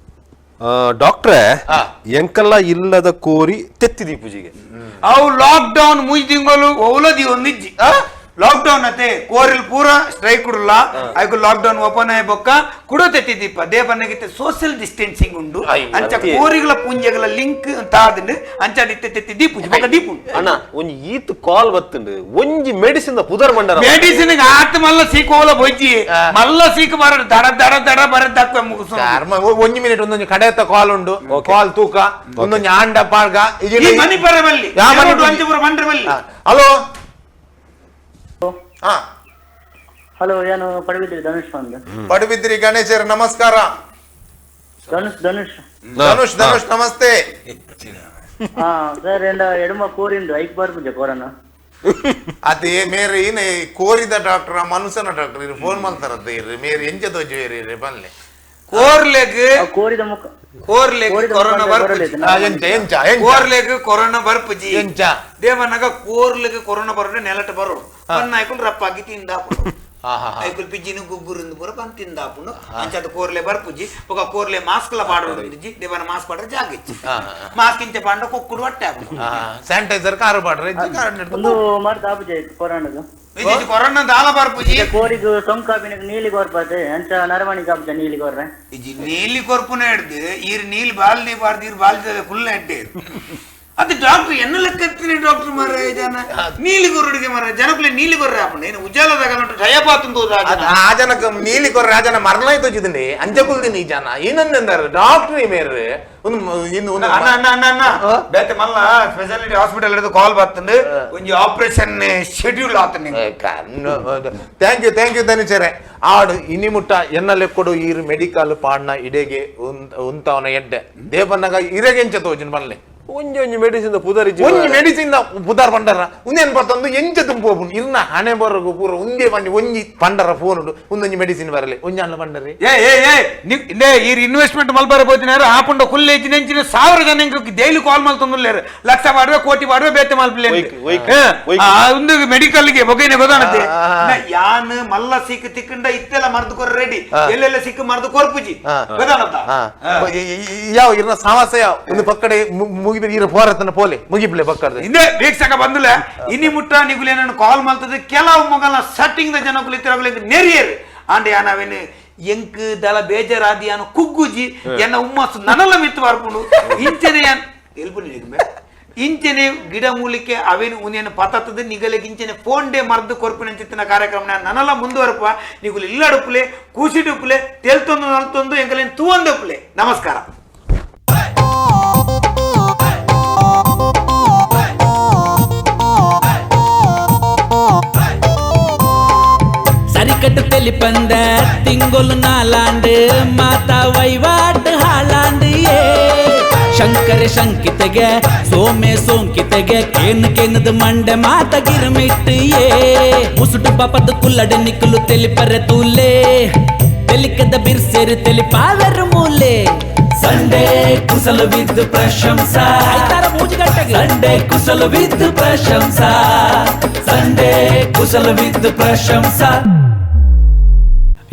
ಡಾಕ್ಟ್ರೆ ಎಂಕಲ್ಲ ಇಲ್ಲದ ಕೋರಿ ತೆತ್ತಿದಿ ಪೂಜೆಗೆ ಅವು ಲಾಕ್ ಡೌನ್ ಮುಜ್ ತಿಂಗಳು ಓಲದಿ ಒಂದಿಜ್ಜಿ ಲಾಕ್ ಡೌನ್ ಅತೆ ಕೋರಿಲ್ ಪೂರ ಸ್ಟ್ರೈಕ್ ಕುಡಲ್ಲ ಐಕು ಲಾಕ್ ಡೌನ್ ಓಪನ್ ಆಯ್ ಬೊಕ್ಕ ಕುಡೋ ತೆತ್ತಿದೀಪ ದೇವನಗಿತ್ತೆ ಸೋಷಿಯಲ್ ಡಿಸ್ಟೆನ್ಸಿಂಗ್ ಉಂಡು ಅಂಚ ಕೋರಿಗಳ ಪುಂಜಗಳ ಲಿಂಕ್ ತಾದಿಂಡು ಅಂಚಾಡಿತ್ತೆ ತೆತ್ತಿ ದೀಪು ಬೊಕ್ಕ ದೀಪು ಅಣ್ಣ ಒಂಜಿ ಈತ್ ಕಾಲ್ ಬತ್ತುಂಡು ಒಂಜಿ ಮೆಡಿಸಿನ್ ಪುದರ್ ಮಂಡರ ಮೆಡಿಸಿನ್ ಆತ ಮಲ್ಲ ಸೀಕೋಲ ಬೊಜ್ಜಿ ಮಲ್ಲ ಸೀಕ್ ಬರ ದಡ ದಡ ದಡ ಬರ ದಕ್ಕ ಮುಗಿಸು ಒಂಜಿ ಮಿನಿಟ್ ಒಂದೊಂದು ಕಡೆಯತ್ತ ಕಾಲ್ ಉಂಡು ಕಾಲ್ ತೂಕ ಒಂದೊಂದು ಆಂಡ ಪಾಳ್ಗ ಮನಿ ಬರ ಬಲ್ಲಿ ಅಂಚಪುರ ಬಂಡ್ರ ಬಲ್ಲಿ ಹಲೋ ಹಲೋ ಏನು ಪಡುಬಿದ್ರಿ ಧನುಷ್ ಅಂದ ಪಡುಬಿದ್ರಿ ಗಣೇಶರ ನಮಸ್ಕಾರ ಧನುಷ್ ನಮಸ್ತೆ ಹಾ ಸರ್ ಎಡಮ ಕೋರಿಂದು ಐಕ್ ಬರ್ಬುಜ ಕೋರನ ಅದೇ ಮೇರೆ ಏನ ಕೋರಿದ ಡಾಕ್ಟರ್ ಮನುಷ್ಯನ ಡಾಕ್ಟರ್ ಇರು ಫೋನ್ ಮಾಡ್ತಾರತ್ತ ಇರ್ರಿ ಮೇರೆ ಎಂಚ ತೋಜುವೇರಿ ಬಲ್ಲೆ ಕೋರ್ಲೆಗ್ ಕೋರಿದ ಮುಖ ಕೋರ್ಲೆಗ್ ಕೊರೋನಾ ಕೋರ್ಲೆಗ್ ಕೊರೋನಾ ಬರ್ಪುಜಿ ಎಂಚ ದೇವನಗ ಕೋರ್ಲೆಗ್ ಕೊರೋನಾ ಬರೋಡೆ ನೆಲಟ ಬರೋಡು ಪನ್ನಾಯ್ಕೊಂಡು ರಪ್ಪಾಗಿ ತಿಂದಾಪುಡು ಐಕುಲ್ ಪಿಜ್ಜಿನ ಗುಗ್ಗುರಿಂದ ಪೂರ ಬಂದು ತಿಂದಾಪುಡು ಅಂಚದ ಕೋರ್ಲೆ ಬರ್ಪುಜಿ ఒక ಕೋರ್ಲೆ ಮಾಸ್ಕ್ ಲ ಪಾಡೋಡು ಇಜ್ಜಿ ದೇವನ ಮಾಸ್ಕ್ ಪಾಡ್ರೆ ಜಾಗ ಇಚ್ಚಿ ಮಾಸ್ಕ್ ಇಂಚ ಪಾಂಡ ಕೊಕ್ಕುಡು ಹೊಟ್ಟೆ ಆಪುಡು ಸ್ಯಾನಿಟೈಸರ್ ಕಾರು ಪಾಡ್ರೆ ಒಂದು ಮಾಡ್ದ ಆಪುಜ ಕೊರೋನಾದು ಇಜ್ಜಿ ಕೊರೋನಾ ದಾಲ ಬರ್ಪುಜಿ ಕೋರಿಗು ಸೊಂಕಾಪಿನ ನೀಲಿ ಕೊರ್ಪಾತೆ ಅಂಚ ನರಮಣಿ ಕಾಪುಜ ನೀಲಿ ಕೊರ್ರೆ ಇಜ್ಜಿ ನೀಲಿ ಕೊರ್ಪುನ ಹಿಡ್ದು ಈರ್ ನೀಲ್ ಬಾಲ್ದಿ ಬಾರ್ದು ಈರ್ ಬಾಲ್ದಿ ಫುಲ್ ಎಡ್ಡೆ ಅದು ಡಾಕ್ಟರ್ ಎನ್ನ ಲೆಕ್ಕ ಡಾಕ್ಟರ್ ಮಾರ ಜನ ನೀಲಿಗೊರ್ರಿಗೆ ಮಾರ ಜನಕ್ಕೂ ನೀಲಿಗೊರ್ರೆ ಆಪುಂಡು ಏನು ಉಜ್ಜಾಲದಾಗ ಜಯಪಾತಂದು ಆ ಜನಕ್ಕೆ ನೀಲಿ ಕೊರ ರಾಜನ ಮರಣಾಯ್ತು వచ్చింది ಅಂಜಕುಲ್ದಿನಿ ಈ ಜನ ಏನಂದಾರ ಡಾಕ್ಟರ್ ಮೇರೆ ಬೇತೆ ಮಲ್ಲ ಸ್ಪೆಷಾಲಿಟಿ ಹಾಸ್ಪಿಟಲ್ ಹಿಡಿದು ಕಾಲ್ ಬರ್ತಂದು ಒಂಜಿ ಆಪರೇಷನ್ ಶೆಡ್ಯೂಲ್ ಆತನೆ ಥ್ಯಾಂಕ್ ಯು ಧನಿಚರೆ ಆಡು ಇನಿ ಮುಟ್ಟ ಎನ್ನಲೆ ಕೊಡು ಈ ಮೆಡಿಕಲ್ ಪಾಡ್ನ ಇಡೆಗೆ ಉಂತವನ ಎಡ್ಡೆ ದೇವನ್ನಗ ಇರೆಗೆಂಚ ತೋಜಿನ ಬಲ್ಲೆ ಒಂಜಿ ಮೆಡಿಸಿನ್ ಪುದರಿ ಒಂಜಿ ಮೆಡಿಸಿನ್ ಪುದಾರ್ ಪಂಡರ ಉಂದೇನ್ ಬರ್ತಂದು ಎಂಚ ತುಂಬೋಪುಂಡು ಇರ್ನ ಹಣೆ ಬರಗು ಪೂರ ಉಂದೇ ಬಂಡಿ ಒಂಜಿ ಪಂಡರ ಫೋನ್ ಉಂಡು ಒಂದೊಂಜಿ ಮೆಡಿಸಿನ್ ಬರಲಿ ಒಂಜಾನ್ಲ ಪಂಡರಿ ಈ ಇನ್ವೆಸ್ಟ್ಮೆಂಟ್ ಮಲ್ಬಾರ ಹೋತಿನಾರು ಆಪುಂಡ ಕುಲ್ಲೆ ಹೆಚ್ಚಿನ ಹೆಂಚಿನ 1000 ಜನ ಡೈಲಿ ಕಾಲ್ ಮಲ್ತೊಂದುಲ್ಲೇರು ಲಕ್ಷ ಮಾಡುವೆ ಕೋಟಿ ಮಾಡುವೆ ಬೇತೆ ಮಲ್ಪಲೆ ಒಂದು ಮೆಡಿಕಲ್ಗೆ ಬೊಗೈನೆ ಗೊತ್ತಾನತ್ತೆ ಯಾನ್ ಮಲ್ಲ ಸಿಕ್ಕ ತಿಕ್ಕಂಡ ಇತ್ತೆಲ್ಲ ಮರ್ದು ಕೊರ ರೆಡಿ ಎಲ್ಲೆಲ್ಲ ಸಿಕ್ಕ ಮರ್ದು ಕೊರ್ಪುಜಿ ಗೊತ್ತಾನತ್ತ ಯಾವ ಇರ್ನ ಸಾವಾಸಯ ಒಂದು ಪಕ್ಕಡೆ ಮುಗಿದ್ರೆ ಇರ ಪೋರತನ ಪೋಲೆ ಮುಗಿಪ್ಲೆ ಪಕ್ಕಡೆ ಇಂದೇ ವೀಕ್ಷಕ ಬಂದುಲೆ ಇನಿ ಮುಟ್ಟ ನಿಗುಲೆ ನಾನು ಕಾಲ್ ಮಲ್ತದೆ ಕೆಲವು ಮಗಲ ಸೆಟ್ಟಿಂಗ್ ದ ಜನಗಳು ಇತ್ತರಗಳಿಗೆ ನೆರಿಯರು ಆಂಡೆ ನಾವೇನು ಎಂಕ್ ದಳ ಬೇಜಾರಾದಿಯಾನು ಕುಗ್ಗುಜಿ ಎನ್ನ ಉಮ್ಮಸ್ಸು ನನಲ ಮಿತ್ತು ಬರ್ಕೊಂಡು ಇಂಚನೆ ಇಂಚನೆ ಗಿಡ ಮೂಲಿಕೆ ಅವೇನು ಉನೇನು ಪತತ್ತದ ನಿಗಲಿಗೆ ಇಂಚನೆ ಫೋನ್ ಡೇ ಮರ್ದು ಕೊರ್ಪಿನ ಚಿತ್ತಿನ ಕಾರ್ಯಕ್ರಮ ನನಲ ಮುಂದುವರಪ ನಿಗುಲು ಇಲ್ಲಡುಪ್ಪಲೆ ಕೂಸಿಡುಪ್ಪಲೆ ತೆಲ್ತೊಂದು ನಲ್ತೊಂದು ಎಂಕಲೇನು ತೂವಂದೊಪ್ಪಲೆ ನಮಸ್ಕಾರ. சரிக்கட்டு தெளிப்பந்த திங்கொலு நாளாண்டு மாதா வைவாட்டு ಹಾಳಾಂಡು ಶಂಕರ ಶಂಕಿತೆಗೆ ಸೋಮೆ ಸೋಂಕಿತೆಗೆ ಕೇನದು ಮಂಡೆ ಮಾತ ಗಿರಮಿಟ್ಟು ಮುಸುಟು ಪಾಪದ ಕುಲ್ಲಡೆ ನಿಕ್ಕಲು ತೆಲಿಪರೆ ತೂಲೆ ತೆಲಿಕದ ಬಿರ್ಸೇರು ತೆಲಿಪಾದರು ಮೂಲೆ ಸಂಡೇ ಕುಸಲವಿದ್ದು ಪ್ರಶಂಸಾ ಸಂಡೇ ಕುಸಲವಿದ್ದು ಪ್ರಶಂಸಾ ಸಂಡೇ ಕುಸಲವಿದ್ದು ಪ್ರಶಂಸಾ.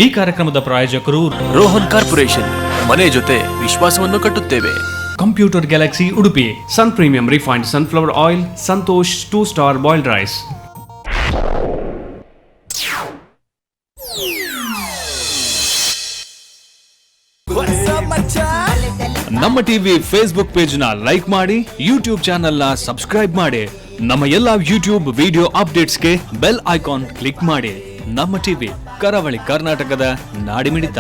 ಈ ಕಾರ್ಯಕ್ರಮದ ಪ್ರಾಯೋಜಕರು ರೋಹನ್ ಕಾರ್ಪೊರೇಷನ್, ಮನೆ ಜೊತೆ ವಿಶ್ವಾಸವನ್ನು ಕಟ್ಟುತ್ತೇವೆ. Computer galaxy Udupi, sun premium refined sunflower oil, Santosh 2 star boiled rice. ನಮ್ಮ ಟಿವಿ ಫೇಸ್ಬುಕ್ ಪೇಜ್ ನ ಲೈಕ್ ಮಾಡಿ, ಯೂಟ್ಯೂಬ್ ಚಾನೆಲ್ ನ ಸಬ್ಸ್ಕ್ರೈಬ್ ಮಾಡಿ. ನಮ್ಮ ಎಲ್ಲಾ ಯೂಟ್ಯೂಬ್ ವಿಡಿಯೋ ಅಪ್ಡೇಟ್ಸ್ಗೆ ಬೆಲ್ ಐಕಾನ್ ಕ್ಲಿಕ್ ಮಾಡಿ. ನಮ್ಮ ಟಿವಿ, ಕರಾವಳಿ ಕರ್ನಾಟಕದ ನಾಡಿಮಿಡಿತ.